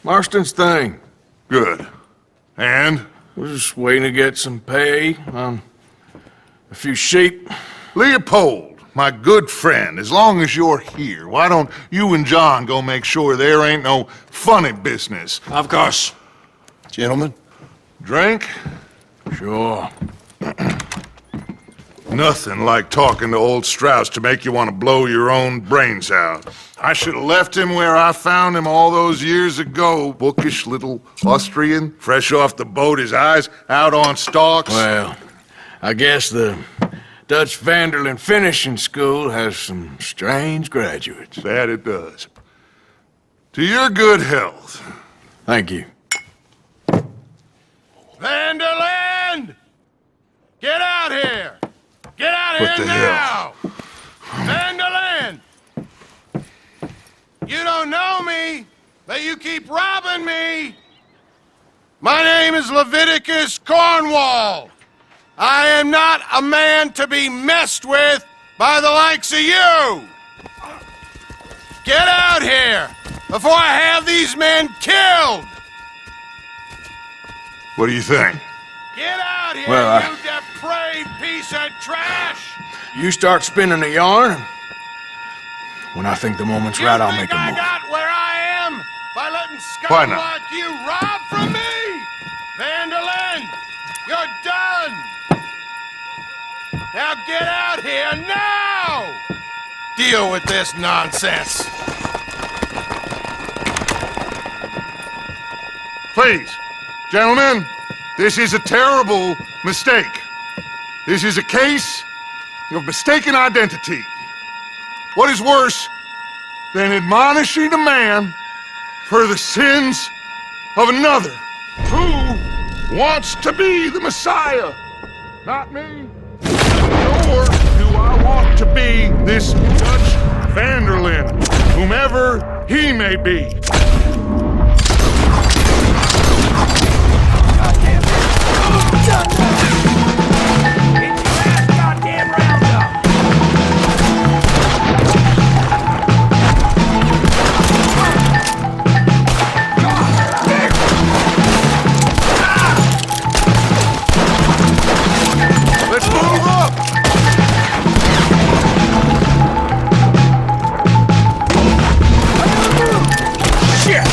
Marston's thing. Good. And? We're just waiting to get some pay on a few sheep. Leopold, my good friend, as long as you're here, why don't you and John go make sure there ain't no funny business? Of course. Gentlemen. Drink? Sure. Nothing like talking to old Strauss to make you want to blow your own brains out. I should have left him where I found him all those years ago. Bookish little Austrian, fresh off the boat, his eyes out on stalks. Well, I guess the Dutch Vanderlyn Finishing School has some strange graduates. That it does. To your good health. Thank you. Vanderland! Get out here! Get out What here the now! Vanderland! You don't know me, but you keep robbing me! My name is Leviticus Cornwall. I am not a man to be messed with by the likes of you! Get out here before I have these men killed! What do you think? Get out here, Well, you depraved piece of trash! You start spinning the yarn, and when I think the moment's right, I'll make a I move. got where I am by letting Why scum not? like you rob from me? Vanderlyn, you're done! Now get out here now! Deal with this nonsense. Please, gentlemen, this is a terrible mistake. This is a case of mistaken identity. What is worse than admonishing a man for the sins of another? Who wants to be the Messiah? Not me. Nor do I want to be this Judge Vanderlyn, whomever he may be. Let's move up! Shit!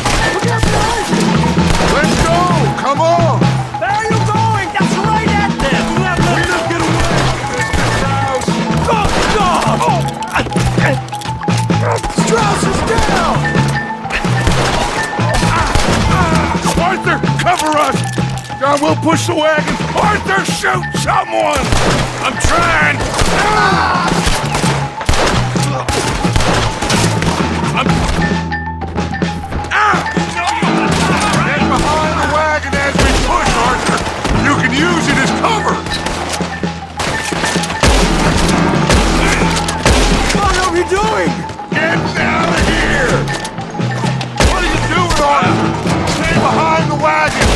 Let's go! Come on! Where are you going? That's right at them! Do not let them get away! Mr. Strauss! Strauss is down! Arthur, cover us! John, we'll push the wagon! Arthur, shoot someone! I'm trying! Get behind the wagon as we push, Arthur! You can use it as cover! What are we doing? Get out of here! What are you doing, Arthur? Stay behind the wagon!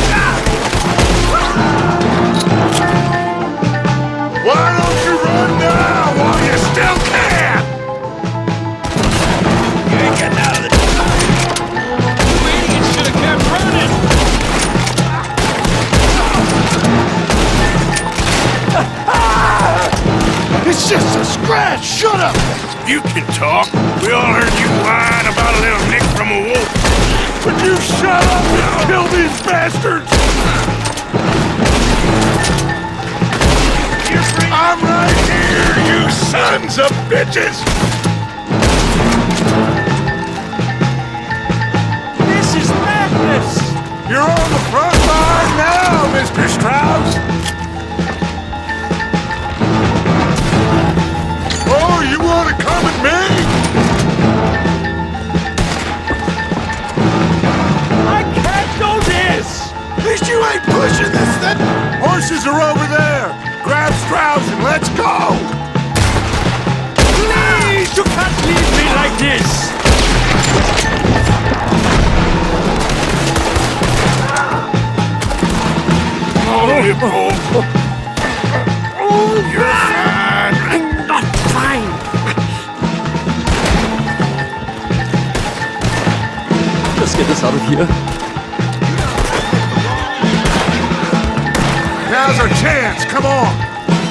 Why don't you run now while you still can? You ain't getting out of the... You idiots should have kept running! It's just a scratch! Shut up! You can talk. We all heard you whine about a little nick from a wolf. Would you shut up and kill these bastards? I'm right here, you sons of bitches! This is madness! You're on the front line now, Mr. Strauss! Oh, you want to come at me? I can't do this! At least you ain't pushing this thing! Horses are over there! Grab Strauss and let's go! Please, you can't leave me like this! Oh, you fool. You're fine. I'm not fine! Let's get this out of here. Now's our chance, come on!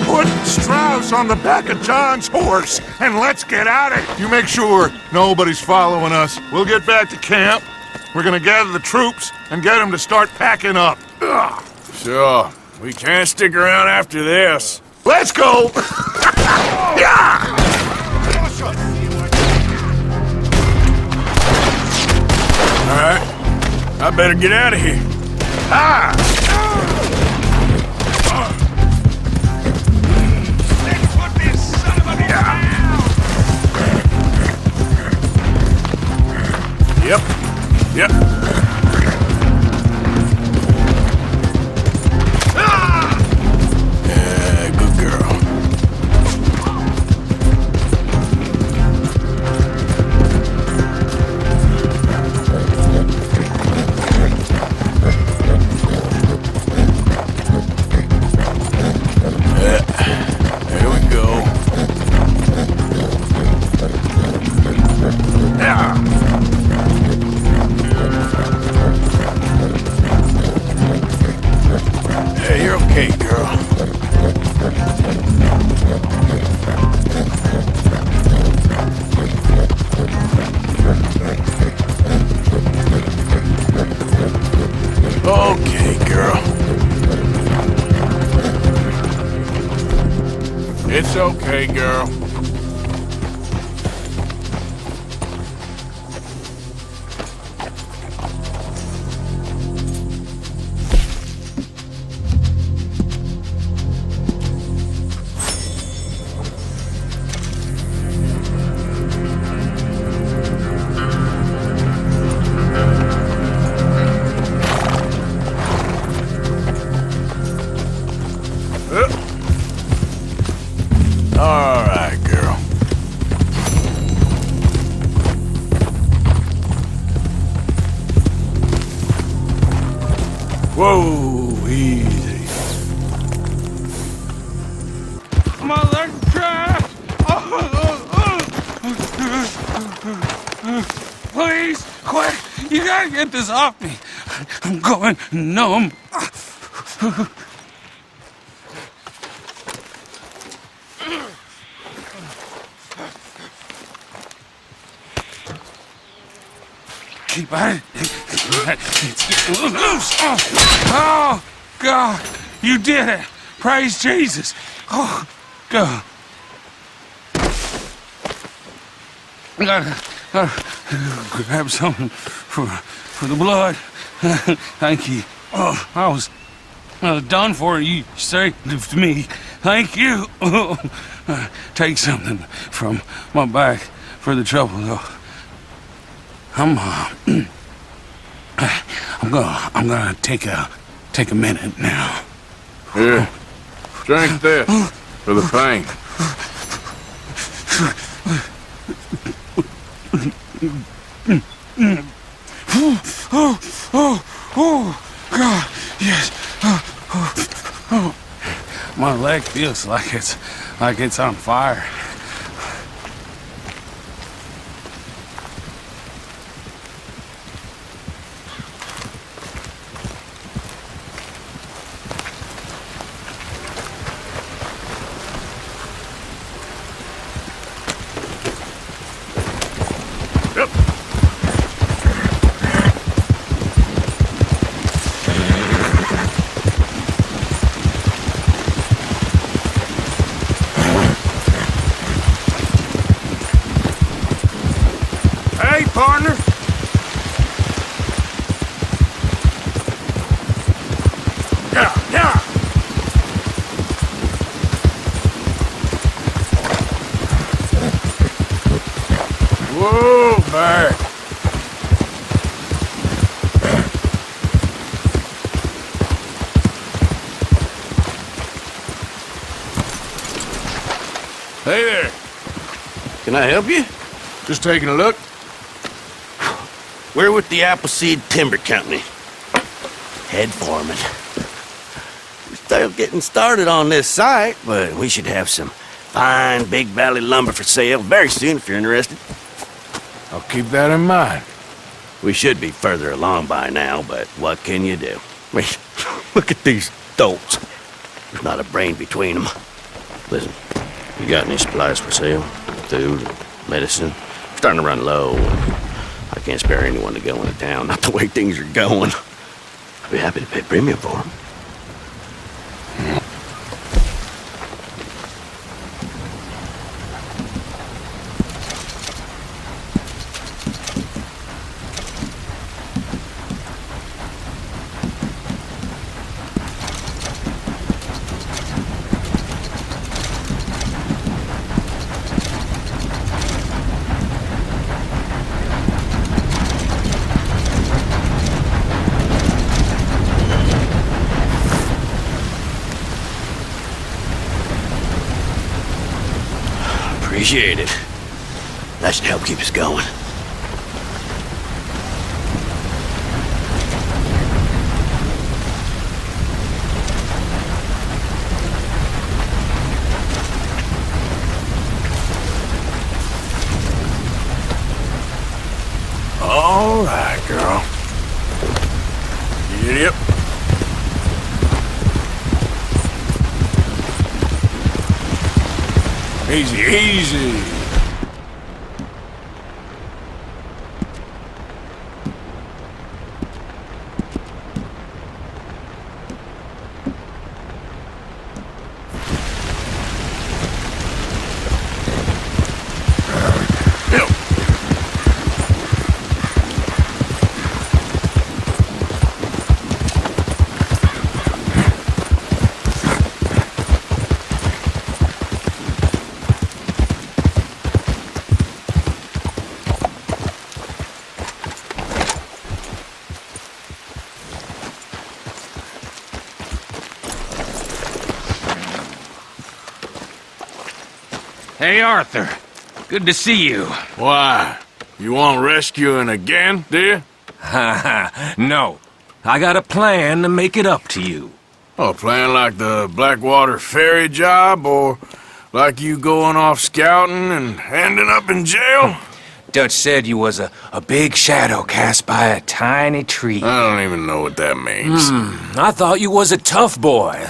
Put Strauss on the back of John's horse, and let's get at it! You make sure nobody's following us. We'll get back to camp. We're gonna gather the troops and get them to start packing up. Ugh. Sure. We can't stick around after this. Let's go! Yeah! All right. I better get out of here. Ah! Yep. Yep. Yeah, good girl. There we go. Yeah! Hey, you're okay, girl. Okay, girl. It's okay, girl. All right, girl. Whoa, easy. My leg's trapped! Please, quick! You gotta get this off me. I'm going numb. Keep at it. It's getting loose. Oh, God. You did it. Praise Jesus. Oh, God. I gotta grab something for the blood. Thank you. Oh, I was done for. You saved me. Thank you. Take something from my bag for the trouble, though. I'm gonna take a minute now. Here, drink this for the pain. Oh, God, yes. My leg feels like it's on fire. Hey, partner. Yeah. Whoa, back. Hey there. Can I help you? Just taking a look. We're with the Appleseed Timber Company. Head foreman. We're still getting started on this site, but we should have some fine Big Valley lumber for sale very soon if you're interested. I'll keep that in mind. We should be further along by now, but what can you do? I mean, look at these dolts. There's not a brain between them. Listen, you got any supplies for sale? Food, medicine? We're starting to run low. I can't spare anyone to go into town, not the way things are going. I'd be happy to pay premium for them. Appreciate it. That should help keep us going. All right, girl. Yep. Easy, easy. Hey, Arthur. Good to see you. Why? You want rescuing again, dear? Ha ha. No. I got a plan to make it up to you. Oh, plan like the Blackwater ferry job, or like you going off scouting and ending up in jail? Dutch said you was a big shadow cast by a tiny tree. I don't even know what that means. I thought you was a tough boy.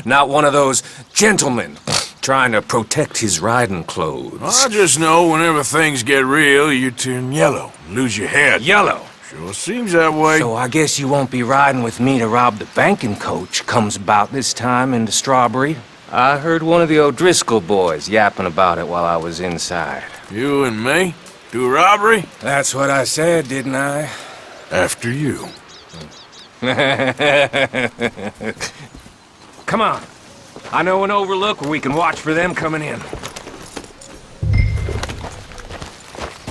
Not one of those gentlemen trying to protect his riding clothes. I just know whenever things get real, you turn yellow, lose your head. Yellow? Sure seems that way. So I guess you won't be riding with me to rob the banking coach comes about this time in the Strawberry. I heard one of the O'Driscoll boys yapping about it while I was inside. You and me? Do a robbery? That's what I said, didn't I? After you. Come on. I know an overlook where we can watch for them coming in.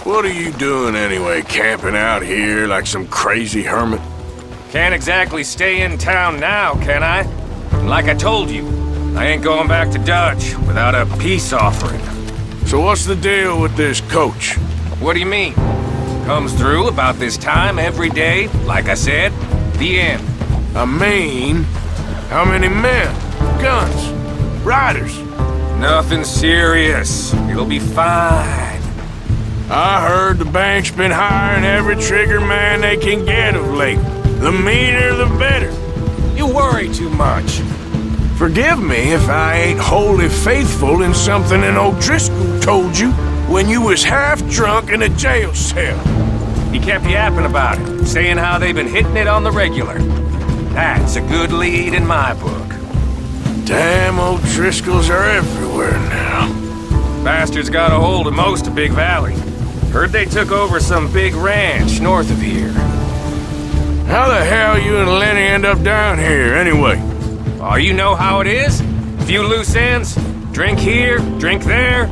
What are you doing anyway, camping out here like some crazy hermit? Can't exactly stay in town now, can I? And like I told you, I ain't going back to Dutch without a peace offering. So what's the deal with this coach? What do you mean? Comes through about this time every day, like I said, the end. I mean, how many men? Guns? Riders? Nothing serious. It'll be fine. I heard the bank's been hiring every trigger man they can get of late. The meaner, the better. You worry too much. Forgive me if I ain't wholly faithful in something an O'Driscoll told you when you was half drunk in a jail cell. He kept yapping about it, saying how they've been hitting it on the regular. That's a good lead in my book. Damn O'Driscolls are everywhere now. Bastards got a hold of most of Big Valley. Heard they took over some big ranch north of here. How the hell you and Lenny end up down here, anyway? Oh, you know how it is? Few loose ends. Drink here, drink there.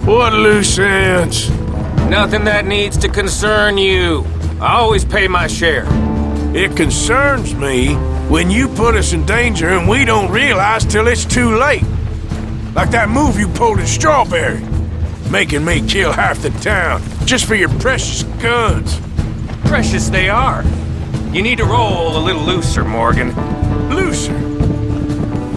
What loose ends? Nothing that needs to concern you. I always pay my share. It concerns me when you put us in danger and we don't realize till it's too late. Like that move you pulled in Strawberry. Making me kill half the town just for your precious guns. Precious they are. You need to roll a little looser, Morgan. Looser?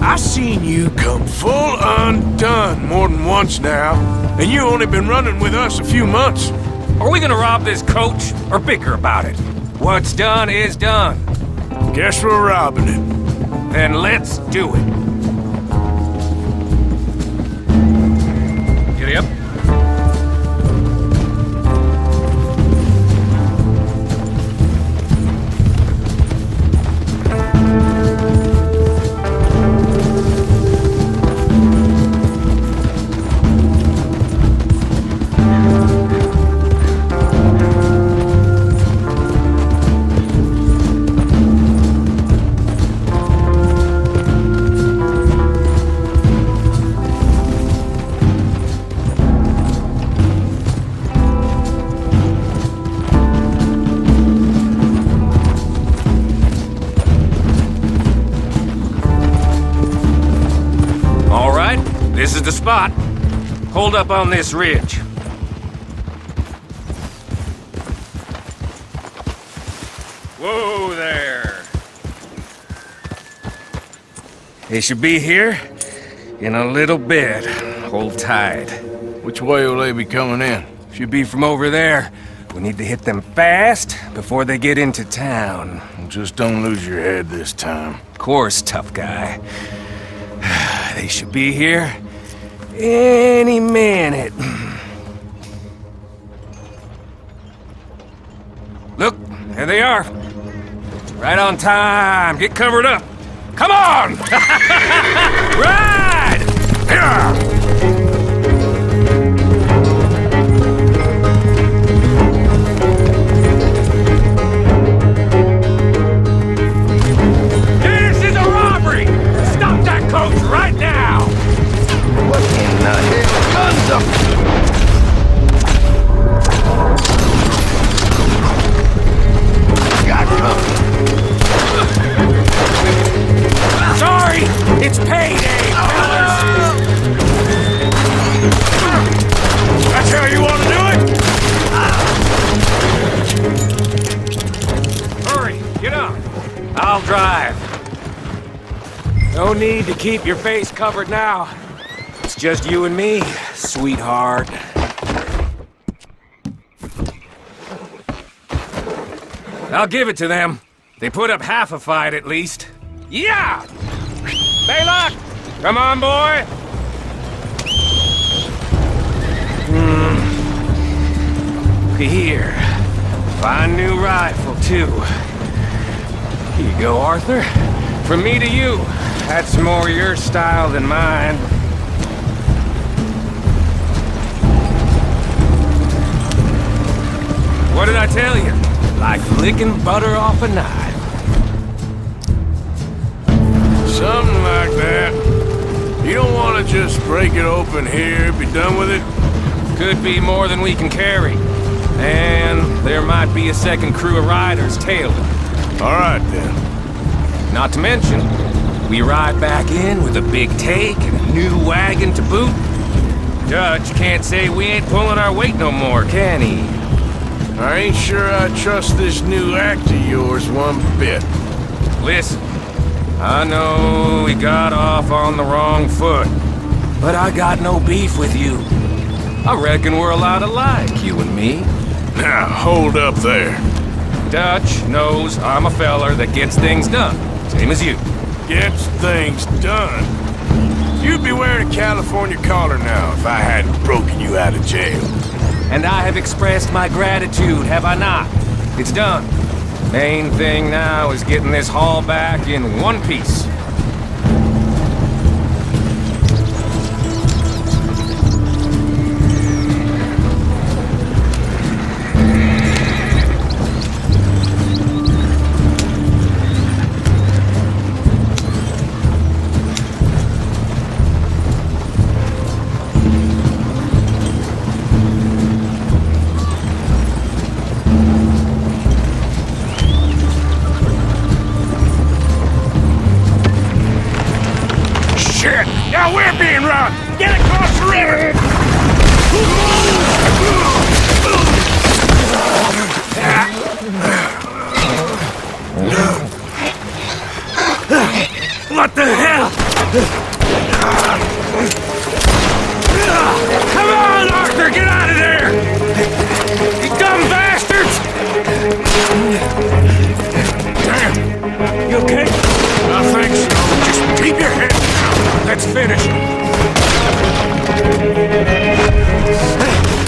I seen you come full undone more than once now, and you only been running with us a few months. Are we gonna rob this coach or bicker about it? What's done is done. Guess we're robbing it. Then let's do it. Giddy up. This is the spot. Hold up on this ridge. Whoa there. They should be here in a little bit. Hold tight. Which way will they be coming in? Should be from over there. We need to hit them fast before they get into town. Just don't lose your head this time. Of course, tough guy. They should be here any minute. Look, there they are. Right on time. Get covered up. Come on! Ride! Yeah! Coach, right now! What in the hell? Guns up! Got company. Sorry! It's payday, fellas! Get on. I'll drive. No need to keep your face covered now. It's just you and me, sweetheart. I'll give it to them. They put up half a fight at least. Yeah! Baylock! Come on, boy! Here. Fine new rifle, too. Here you go, Arthur. From me to you. That's more your style than mine. What did I tell you? Like licking butter off a knife. Something like that. You don't want to just break it open here, be done with it? Could be more than we can carry. And there might be a second crew of riders tailing. All right, then. Not to mention, we ride back in with a big take and a new wagon to boot. Dutch can't say we ain't pulling our weight no more, can he? I ain't sure I trust this new act of yours one bit. Listen, I know we got off on the wrong foot, but I got no beef with you. I reckon we're a lot alike, you and me. Now, hold up there. Dutch knows I'm a feller that gets things done, same as you. Gets things done? You'd be wearing a California collar now if I hadn't broken you out of jail. And I have expressed my gratitude, have I not? It's done. Main thing now is getting this haul back in one piece. Now we're being robbed! Get across the river! What the hell? Come on, Arthur, get out of there! You dumb bastards! Damn! You okay? I think so. Just keep your head down. Let's finish.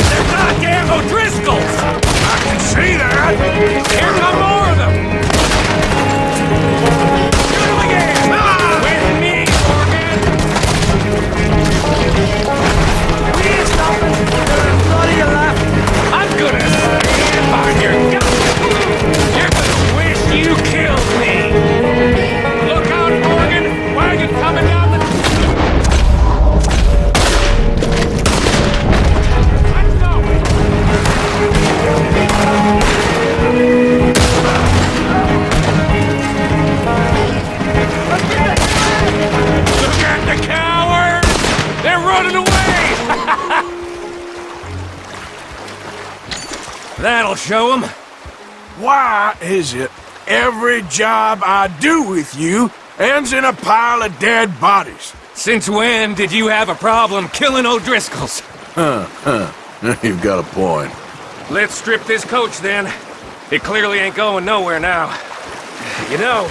They're goddamn O'Driscolls! I can see that. Here come more of them! Shoot them again! With me, Morgan! We ain't stopping! Bloody alive! I'm gonna stand by your gun! You're gonna wish you killed me! Look out, Morgan! Wagon coming down the... Let's go! Look at the cowards! They're running away! That'll show them. Why is it every job I do with you ends in a pile of dead bodies? Since when did you have a problem killing O'Driscolls? You've got a point. Let's strip this coach then. It clearly ain't going nowhere now. You know,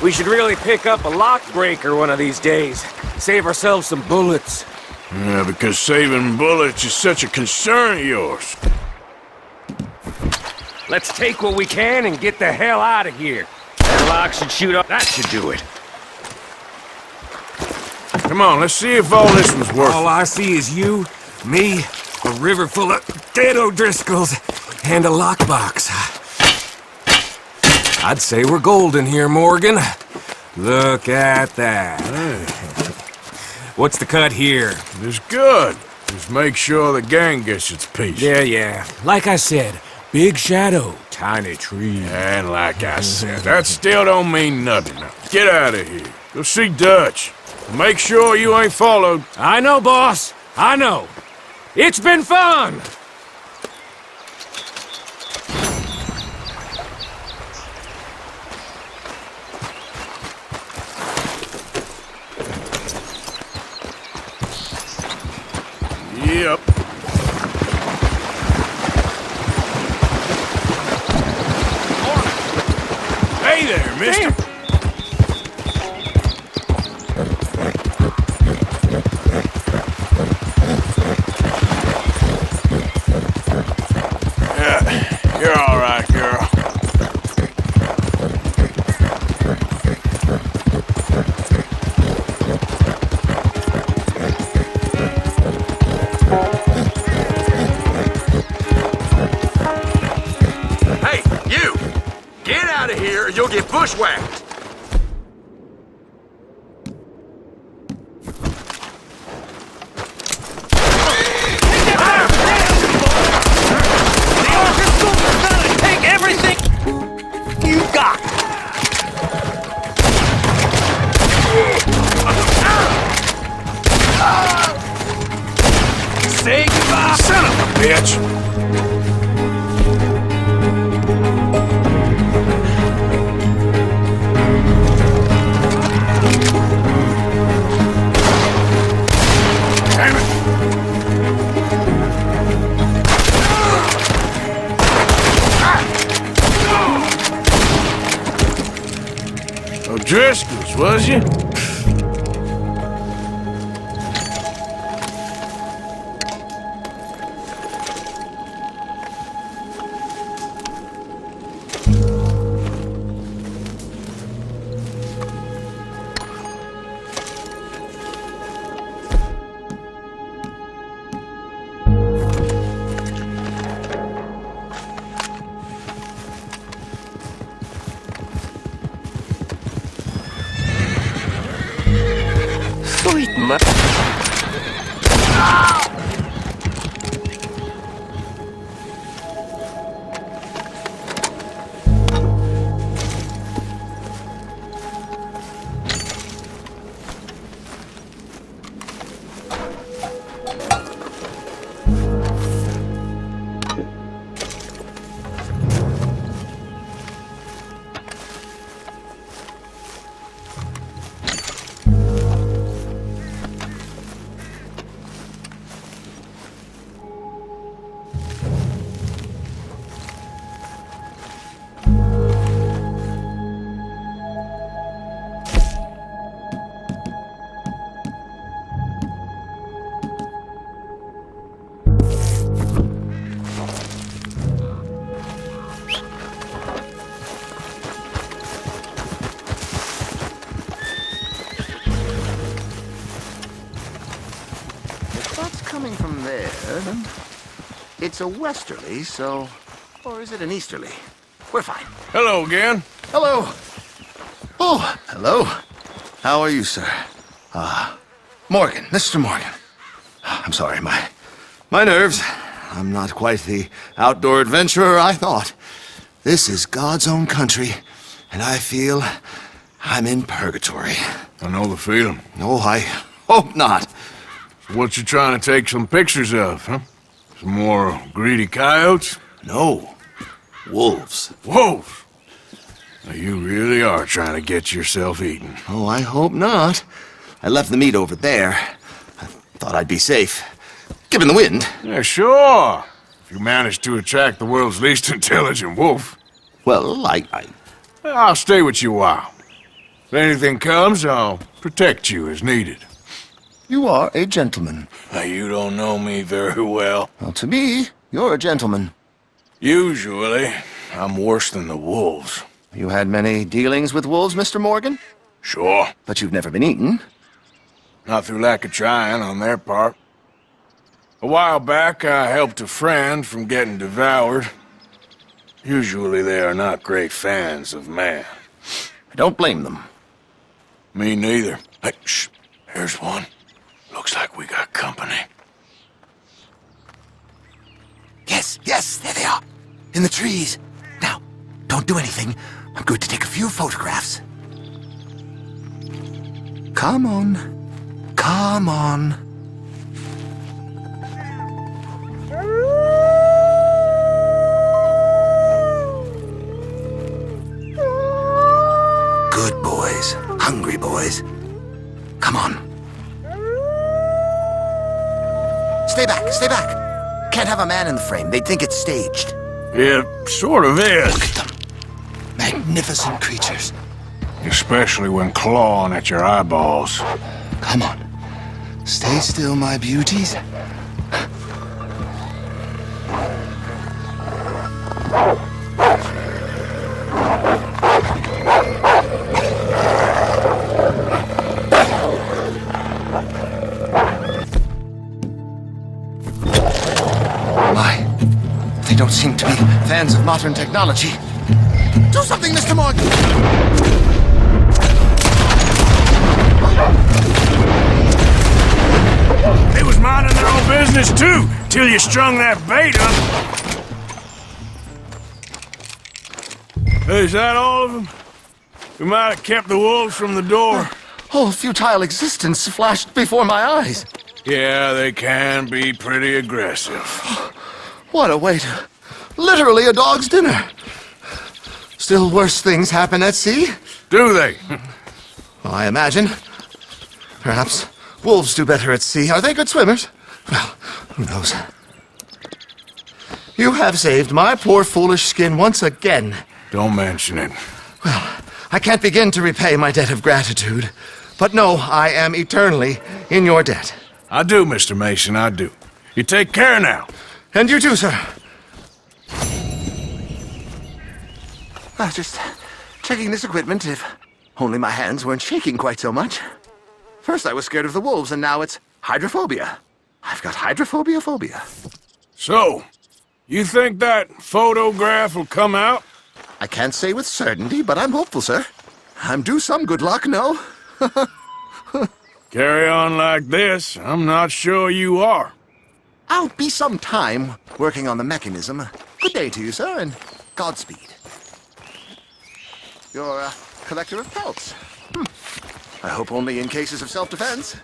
we should really pick up a lock breaker one of these days. Save ourselves some bullets. Yeah, because saving bullets is such a concern of yours. Let's take what we can and get the hell out of here. That lock should shoot up. That should do it. Come on, let's see if all this was worth it. All I see is you, me, a river full of dead O'Driscolls, and a lockbox. I'd say we're golden here, Morgan. Look at that. What's the cut here? It's good. Just make sure the gang gets its piece. Yeah. Like I said, big shadow, tiny tree. And like I said, that still don't mean nothing. Now, get out of here. Go see Dutch. Make sure you ain't followed. I know, boss. I know. It's been fun! Yep. Hey there, mister. Yeah, you're all right, girl. Hey, you! Get out of here or you'll get bushwhacked! Take everything you got! Say goodbye! Son of a bitch! Damn it! O'Driscoll's, was you? Sweet man. What's coming from there? It's a westerly, so... Or is it an easterly? We're fine. Hello again. Hello. Oh, hello. How are you, sir? Morgan, Mr. Morgan. I'm sorry, my nerves. I'm not quite the outdoor adventurer I thought. This is God's own country, and I feel I'm in purgatory. I know the feeling. Oh, I hope not. What you trying to take some pictures of, huh? Some more greedy coyotes? No. Wolves. Wolves? Now, you really are trying to get yourself eaten. Oh, I hope not. I left the meat over there. I thought I'd be safe. Given the wind. Yeah, sure. If you manage to attract the world's least intelligent wolf. Well, I'll stay with you a while. If anything comes, I'll protect you as needed. You are a gentleman. Now, you don't know me very well. Well, to me, you're a gentleman. Usually, I'm worse than the wolves. You had many dealings with wolves, Mr. Morgan? Sure. But you've never been eaten. Not through lack of trying on their part. A while back, I helped a friend from getting devoured. Usually they are not great fans of man. I don't blame them. Me neither. Hey, shh. Here's one. Looks like we got company. Yes, there they are. In the trees. Now, don't do anything. I'm going to take a few photographs. Come on. Come on. Good boys. Hungry boys. Come on. Stay back, stay back. Can't have a man in the frame. They'd think it's staged. It sort of is. Look at them. Magnificent creatures. Especially when clawing at your eyeballs. Come on. Stay still, my beauties. They don't seem to be fans of modern technology. Do something, Mr. Morgan! They was minding their own business, too, till you strung that bait up. Hey, is that all of them? We might have kept the wolves from the door. Whole futile existence flashed before my eyes. Yeah, they can be pretty aggressive. What a way to... Literally a dog's dinner. Still worse things happen at sea? Do they? Well, I imagine. Perhaps wolves do better at sea. Are they good swimmers? Well, who knows? You have saved my poor foolish skin once again. Don't mention it. Well, I can't begin to repay my debt of gratitude. But no, I am eternally in your debt. I do, Mr. Mason, I do. You take care now. And you too, sir. Just checking this equipment, if only my hands weren't shaking quite so much. First I was scared of the wolves, and now it's hydrophobia. I've got hydrophobia phobia. So, you think that photograph will come out? I can't say with certainty, but I'm hopeful, sir. I'm due some good luck, no? Carry on like this, I'm not sure you are. I'll be some time working on the mechanism. Good day to you, sir, and Godspeed. You're a collector of pelts. I hope only in cases of self-defense.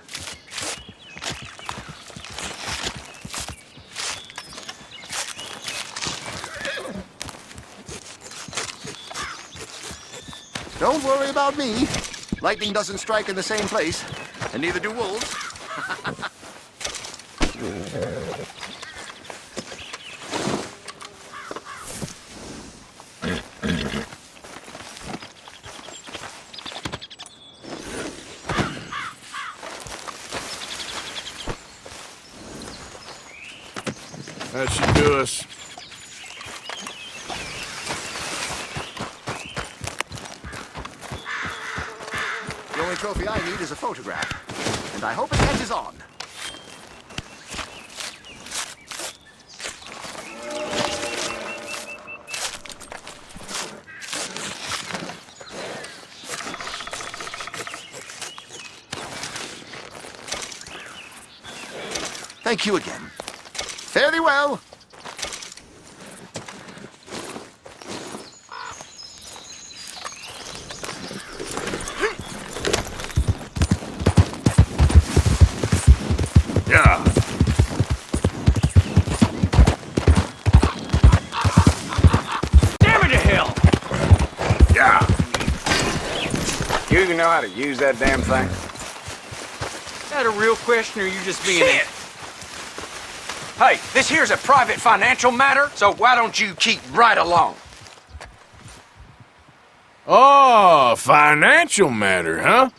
Don't worry about me. Lightning doesn't strike in the same place, and neither do wolves. That should do us. The only trophy I need is a photograph, and I hope it catches on. Thank you again. Fare thee well. Yeah. Damn it to hell! Yeah. You even know how to use that damn thing? Is that a real question, or are you just being... Shit! Hey, this here's a private financial matter, so why don't you keep right along? Oh, financial matter, huh?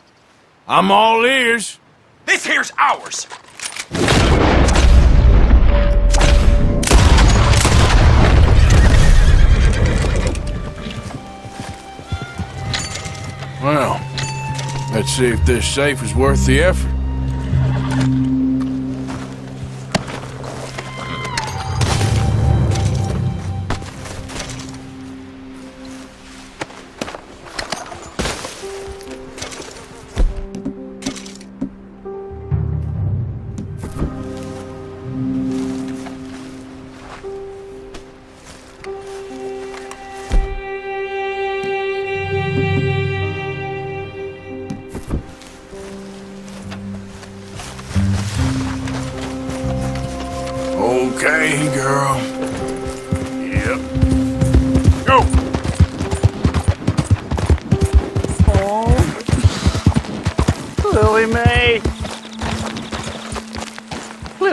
I'm all ears. This here's ours! Well, let's see if this safe is worth the effort. Okay, girl. Yep. Go! Lily Mae!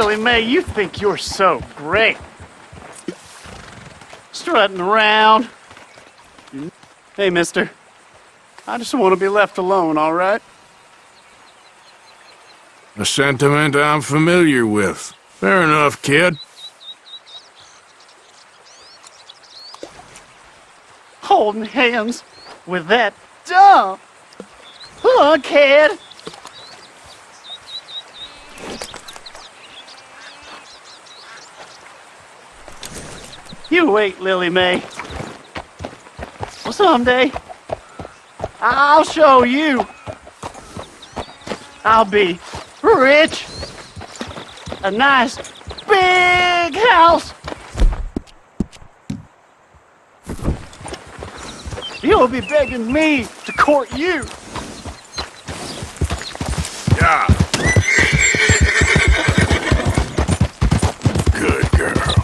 Lily Mae, you think you're so great. Strutting around. Hey, mister. I just want to be left alone, all right? A sentiment I'm familiar with. Fair enough, kid. Holding hands with that dumb hookhead. You wait, Lily Mae. Well, someday, I'll show you. I'll be rich. A nice big house. You'll be begging me to court you. Yeah. Good girl.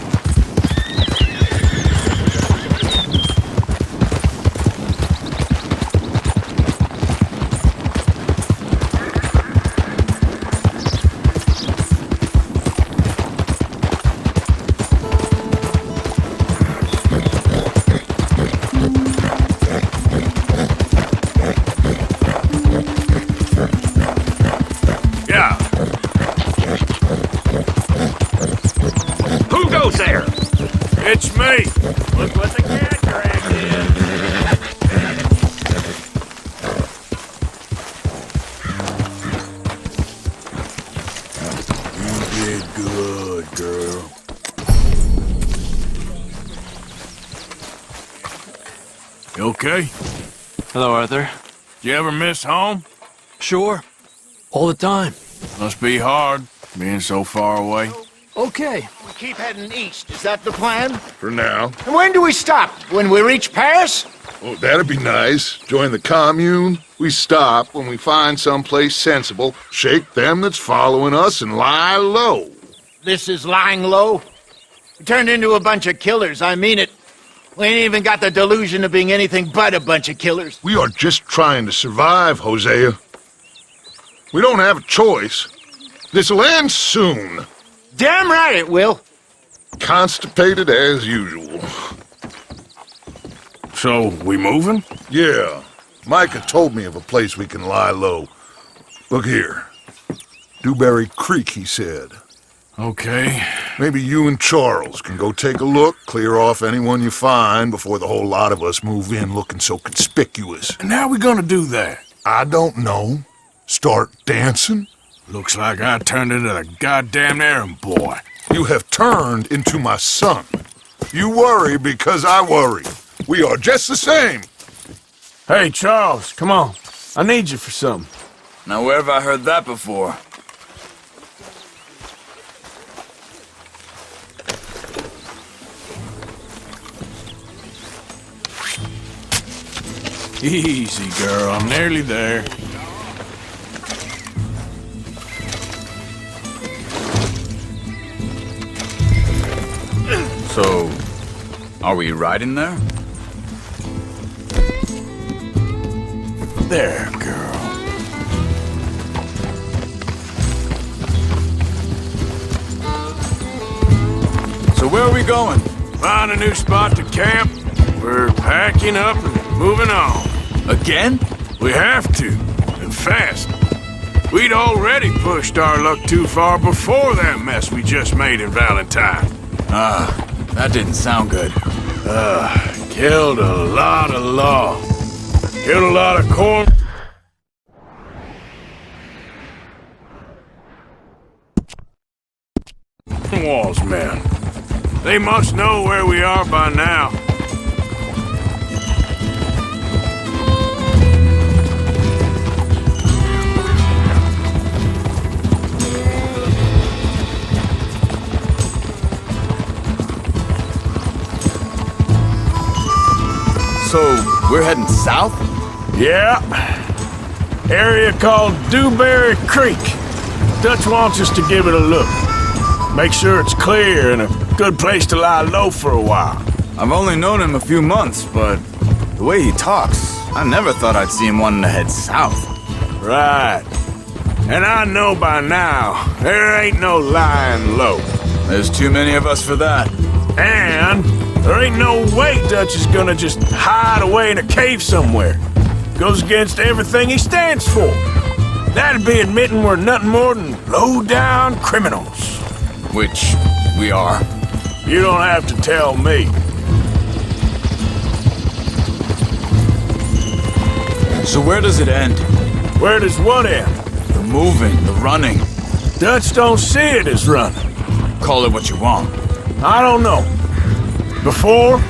It's me! Look what the cat dragged in. You did good, girl. You okay? Hello, Arthur. You ever miss home? Sure. All the time. Must be hard, being so far away. Okay. We keep heading east. Is that the plan? For now. And when do we stop? When we reach Paris? Oh, that'd be nice. Join the commune. We stop when we find someplace sensible, shake them that's following us, and lie low. This is lying low? We turned into a bunch of killers, I mean it. We ain't even got the delusion of being anything but a bunch of killers. We are just trying to survive, Hosea. We don't have a choice. This'll end soon. Damn right it will. Constipated as usual. So, we moving? Yeah. Micah told me of a place we can lie low. Look here. Dewberry Creek, he said. Okay. Maybe you and Charles can go take a look, clear off anyone you find before the whole lot of us move in looking so conspicuous. And how we gonna do that? I don't know. Start dancing? Looks like I turned into the goddamn errand boy. You have turned into my son. You worry because I worry. We are just the same. Hey, Charles, come on. I need you for something. Now, where have I heard that before? Easy, girl. I'm nearly there. So, are we riding there? There, girl. So where are we going? Find a new spot to camp. We're packing up and moving on. Again? We have to, and fast. We'd already pushed our luck too far before that mess we just made in Valentine. That didn't sound good. Killed a lot of law. Killed a lot of corn. Walls, man. They must know where we are by now. So, we're heading south? Yeah. Area called Dewberry Creek. Dutch wants us to give it a look. Make sure it's clear and a good place to lie low for a while. I've only known him a few months, but the way he talks, I never thought I'd see him wanting to head south. Right. And I know by now, there ain't no lying low. There's too many of us for that. And there ain't no way Dutch is gonna just hide away in a cave somewhere. Goes against everything he stands for. That'd be admitting we're nothing more than low-down criminals. Which we are. You don't have to tell me. So where does it end? Where does what end? The moving, the running. Dutch don't see it as running. Call it what you want. I don't know. Before,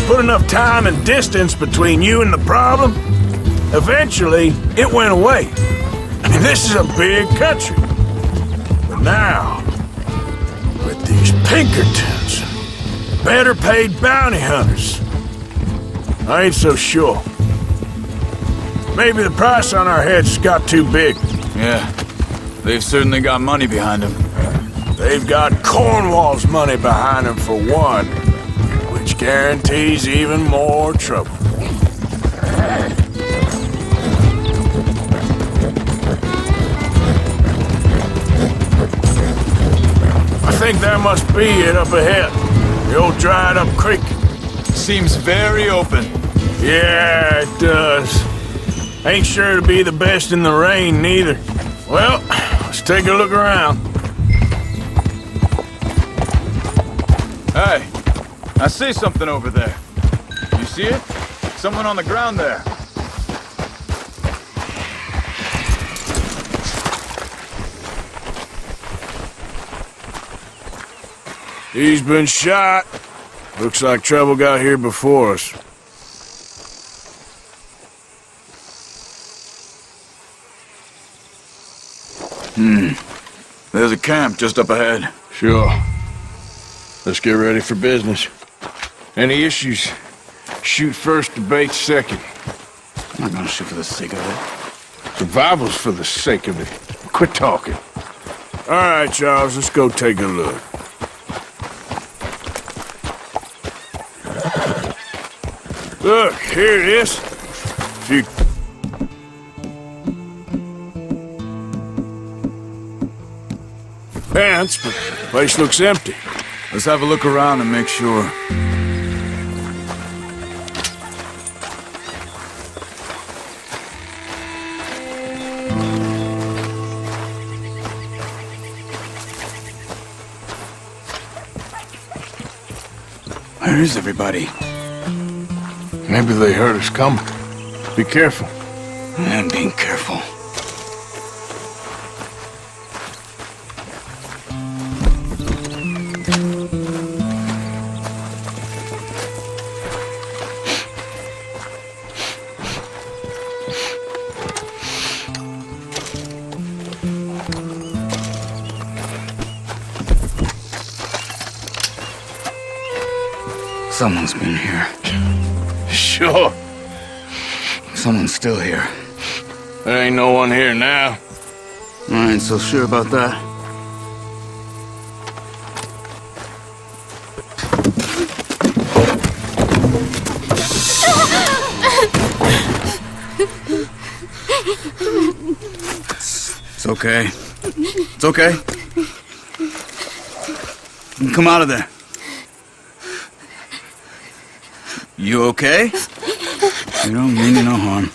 put enough time and distance between you and the problem, eventually it went away. I mean, this is a big country. But now, with these Pinkertons, better paid bounty hunters, I ain't so sure. Maybe the price on our heads got too big. Yeah, they've certainly got money behind them. They've got Cornwall's money behind them for one, which guarantees even more trouble. I think that must be it up ahead. The old dried up creek. Seems very open. Yeah, it does. Ain't sure to be the best in the rain, neither. Well, let's take a look around. Hey, I see something over there. You see it? Someone on the ground there. He's been shot. Looks like trouble got here before us. There's a camp just up ahead. Sure. Let's get ready for business. Any issues? Shoot first, debate second. I'm not gonna shoot for the sake of it. Survival's for the sake of it. Quit talking. All right, Charles, let's go take a look. Look, here it is. Few pants, but the place looks empty. Let's have a look around and make sure. Where is everybody? Maybe they heard us coming. Be careful. I'm being careful. Someone's been here. Sure. Someone's still here. There ain't no one here now. I ain't so sure about that. It's okay. It's okay. You can come out of there. You okay? You don't mean you no harm.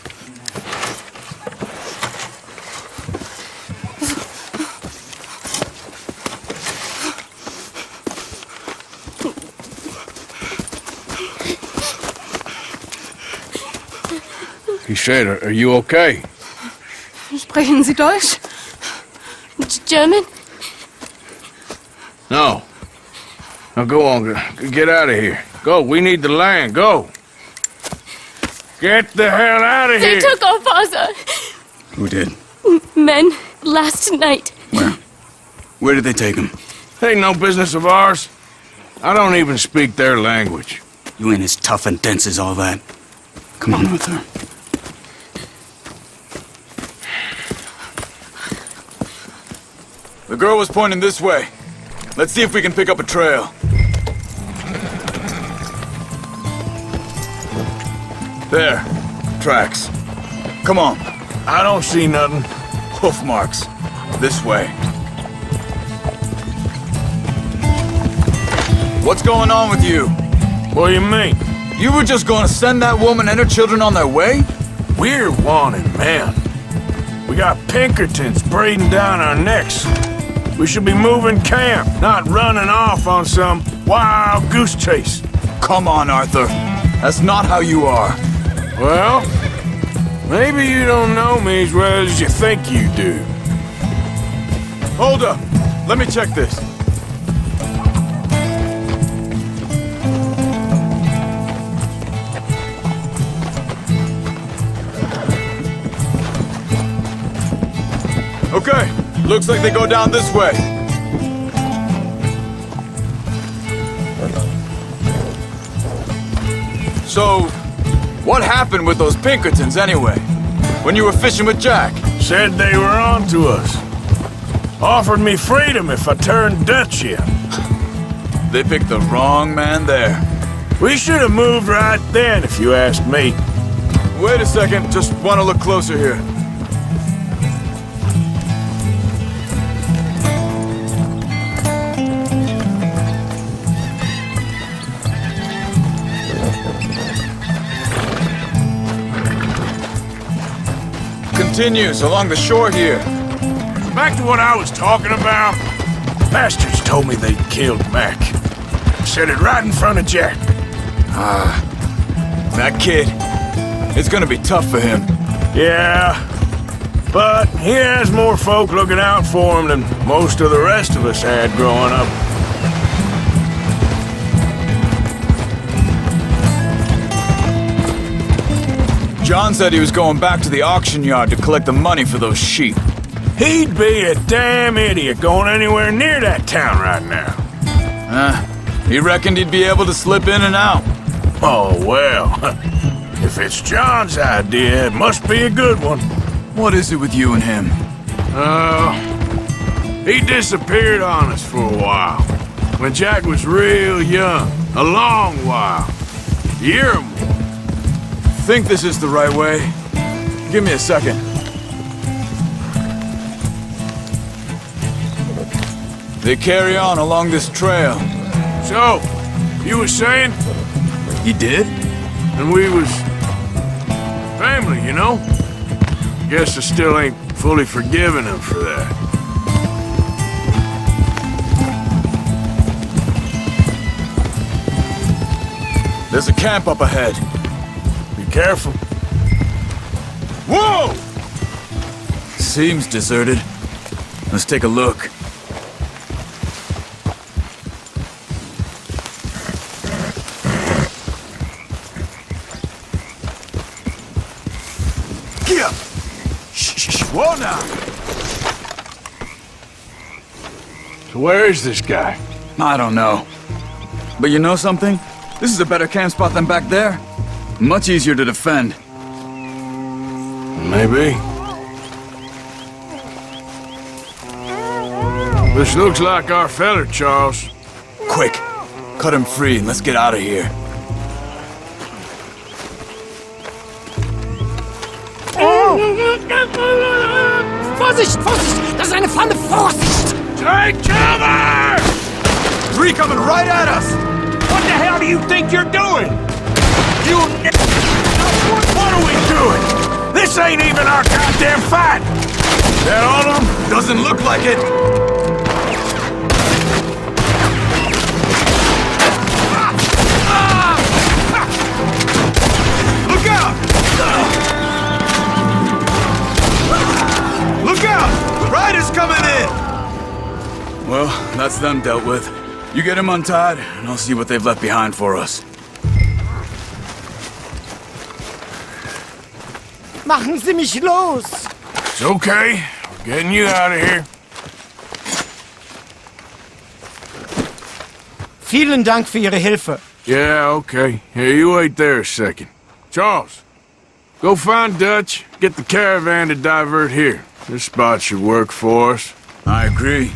He said, are you okay? Sprechen Sie Deutsch? German? No. Now go on, get out of here. Go, we need the land, go. Get the hell out of They here! took our father. Who did? Men, last night. Where? Where did they take him? Ain't no business of ours. I don't even speak their language. You ain't as tough and dense as all that. Come on, Arthur. The girl was pointing this way. Let's see if we can pick up a trail. There. Tracks. Come on. I don't see nothing. hoof marks. This way. What's going on with you? What do you mean? You were just gonna send that woman and her children on their way? We're wanted, man. We got Pinkertons breathing down our necks. We should be moving camp, not running off on some wild goose chase. Come on, Arthur. That's not how you are. Well, maybe you don't know me as well as you think you do. Hold up. Let me check this. Okay, looks like they go down this way. So, what happened with those Pinkertons anyway? When you were fishing with Jack? Said they were on to us. Offered me freedom if I turned Dutch in. They picked the wrong man there. We should have moved right then, if you ask me. Wait a second, just want to look closer here. Continues along the shore here. Back to what I was talking about. Bastards told me they'd killed Mac. Said it right in front of Jack. That kid. It's gonna be tough for him. Yeah, but he has more folk looking out for him than most of the rest of us had growing up. John said he was going back to the auction yard to collect the money for those sheep. He'd be a damn idiot going anywhere near that town right now. He reckoned he'd be able to slip in and out. Oh, well. If it's John's idea, it must be a good one. What is it with you and him? He disappeared on us for a while. When Jack was real young. A long while. A year or more. Think this is the right way? Give me a second. They carry on along this trail. So, you was saying? He did? And we was family, you know? Guess I still ain't fully forgiven him for that. There's a camp up ahead. Be careful. Whoa! Seems deserted. Let's take a look. Get up! Shh. Whoa now! So where is this guy? I don't know. But you know something? This is a better camp spot than back there. Much easier to defend. Maybe. This looks like our feller, Charles. Quick, cut him free and let's get out of here. Vorsicht, Vorsicht! Das ist eine Pfanne! Vorsicht! Take cover! Three coming right at us! What the hell do you think you're doing? What are we doing? This ain't even our goddamn fight! That all of them? Doesn't look like it! Look out! Look out! Riders coming in! Well, that's them dealt with. You get him untied, and I'll see what they've left behind for us. Machen Sie mich los! It's okay. We're getting you out of here. Vielen Dank für Ihre Hilfe. Yeah, okay. Here, you wait there a second. Charles, go find Dutch, get the caravan to divert here. This spot should work for us. I agree.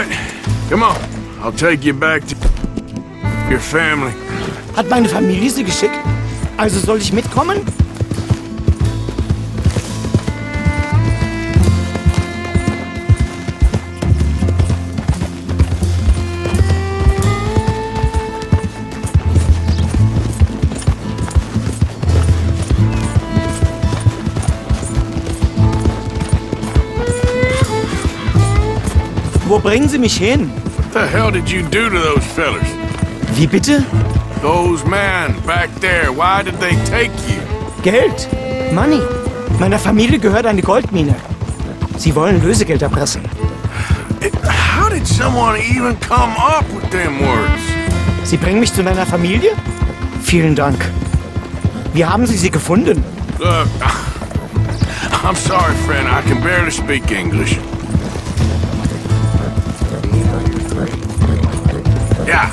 right. Come on. I'll take you back to your family. Hat meine Familie sie geschickt? Also soll ich mitkommen? Wo bringen Sie mich hin? What the hell did you do to those fellers? Wie bitte? Those men back there, why did they take you? Geld. Money. Meiner Familie gehört eine Goldmine. Sie wollen Lösegeld erpressen. How did someone even come up with them words? Sie bringen mich zu deiner Familie? Vielen Dank. Wie haben Sie sie gefunden? Look, I'm sorry, friend. I can barely speak English. Yeah.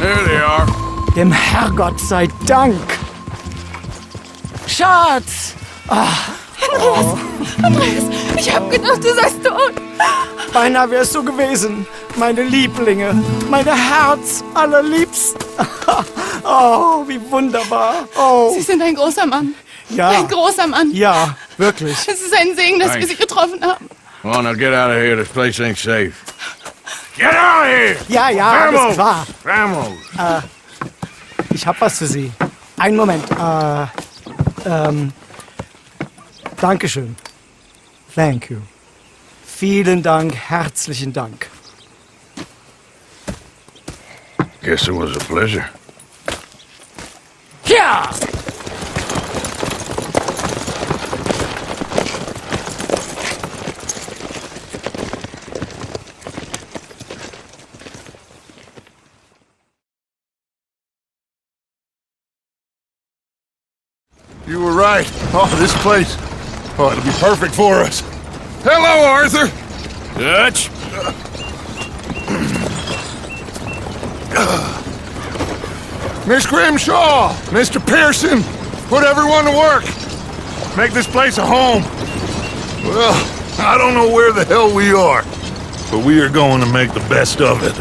There they are. Dem Herrgott sei Dank. Schatz! Andreas, ich hab gedacht, du seist tot. Beinahe wärst du gewesen. Meine Lieblinge. Meine Herz allerliebsten. Oh, wie wunderbar. Oh. Sie sind ein großer Mann. Ja. Ein großer Mann. Ja, wirklich. Es ist ein Segen, dass wir Thanks. Sie getroffen haben. Come on, now get out of here. This place ain't safe. Get out of here! Ja, ja, alles Vamos! klar. Vamos! Ich hab was für Sie. Einen Moment. Dankeschön. Thank you. Vielen Dank, herzlichen Dank. Guess it was a pleasure. Ja! You were right. Oh, this place. Oh, it'll be perfect for us. Hello, Arthur. Dutch? Miss Grimshaw, Mr. Pearson, put everyone to work. Make this place a home. Well, I don't know where the hell we are, but we are going to make the best of it.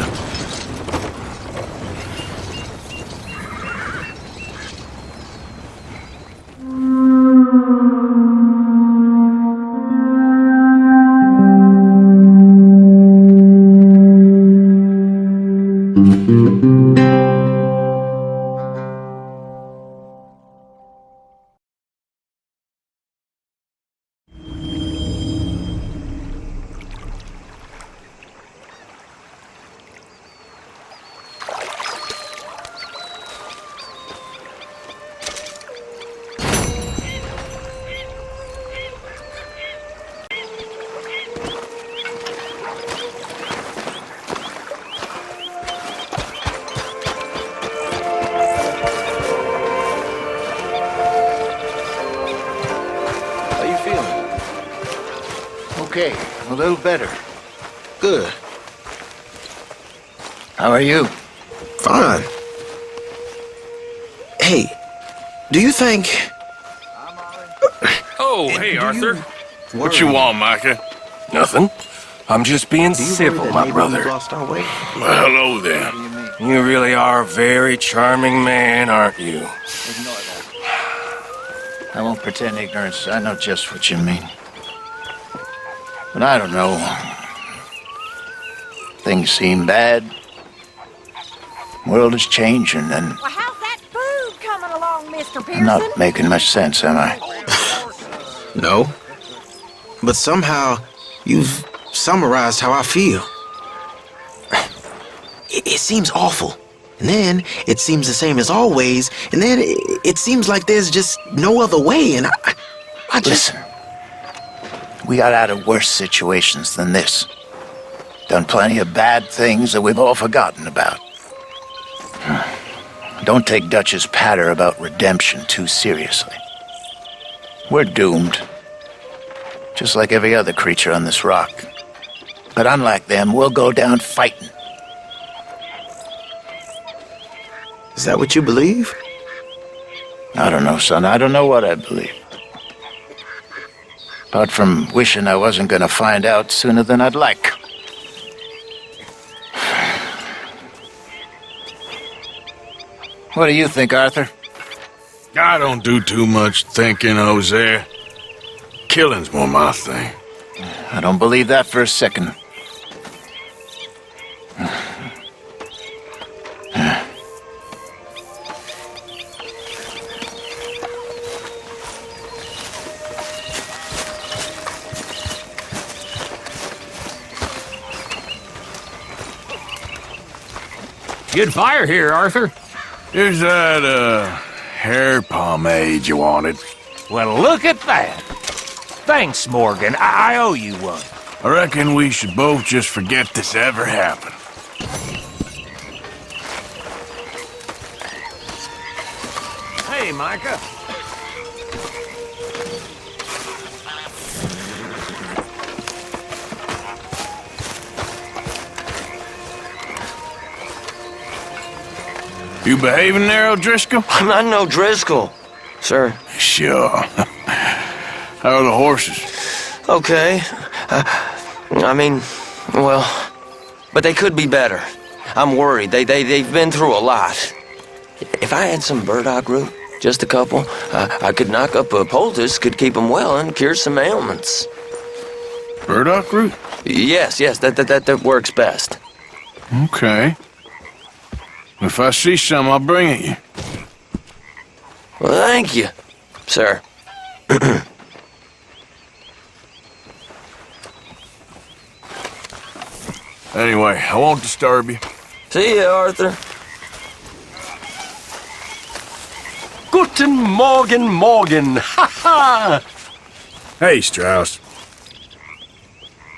How you feeling? Okay, a little better. Good. How are you? Fine. Hey, do you think... Oh, hey, Arthur. What you want, Micah? Nothing. I'm just being civil, my brother. Well, hello there. You really are a very charming man, aren't you? I won't pretend ignorance. I know just what you mean. But I don't know. Things seem bad. World is changing, and Well, how's that food coming along, Mr. Pearson? I'm not making much sense, am I? No. But somehow, you've summarized how I feel. It seems awful. And then, it seems the same as always. And then, it seems like there's just no other way. And I just... Listen. We got out of worse situations than this. Done plenty of bad things that we've all forgotten about. Don't take Dutch's patter about redemption too seriously. We're doomed. just like every other creature on this rock. But unlike them, we'll go down fighting. Is that what you believe? I don't know, son. I don't know what I believe. Apart from wishing I wasn't gonna find out sooner than I'd like. What do you think, Arthur? I don't do too much thinking, Hosea. Killing's more my thing. I don't believe that for a second. Good fire here, Arthur. Here's that, hair pomade you wanted. Well, look at that. Thanks, Morgan. I owe you one. I reckon we should both just forget this ever happened. Hey, Micah. You behaving there, O'Driscoll? I'm not no Driscoll, sir. Sure. How are the horses? Okay. I mean, well, but they could be better. I'm worried. They've been through a lot. If I had some burdock root, just a couple, I could knock up a poultice, could keep them well and cure some ailments. Burdock root? Yes, that works best. Okay. If I see some, I'll bring it you. Well, thank you, sir. Anyway, I won't disturb you. See ya, Arthur. Guten Morgen, Morgen. Ha ha! Hey, Strauss.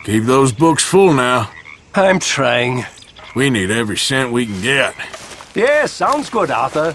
Keep those books full now. I'm trying. We need every cent we can get. Yeah, sounds good, Arthur.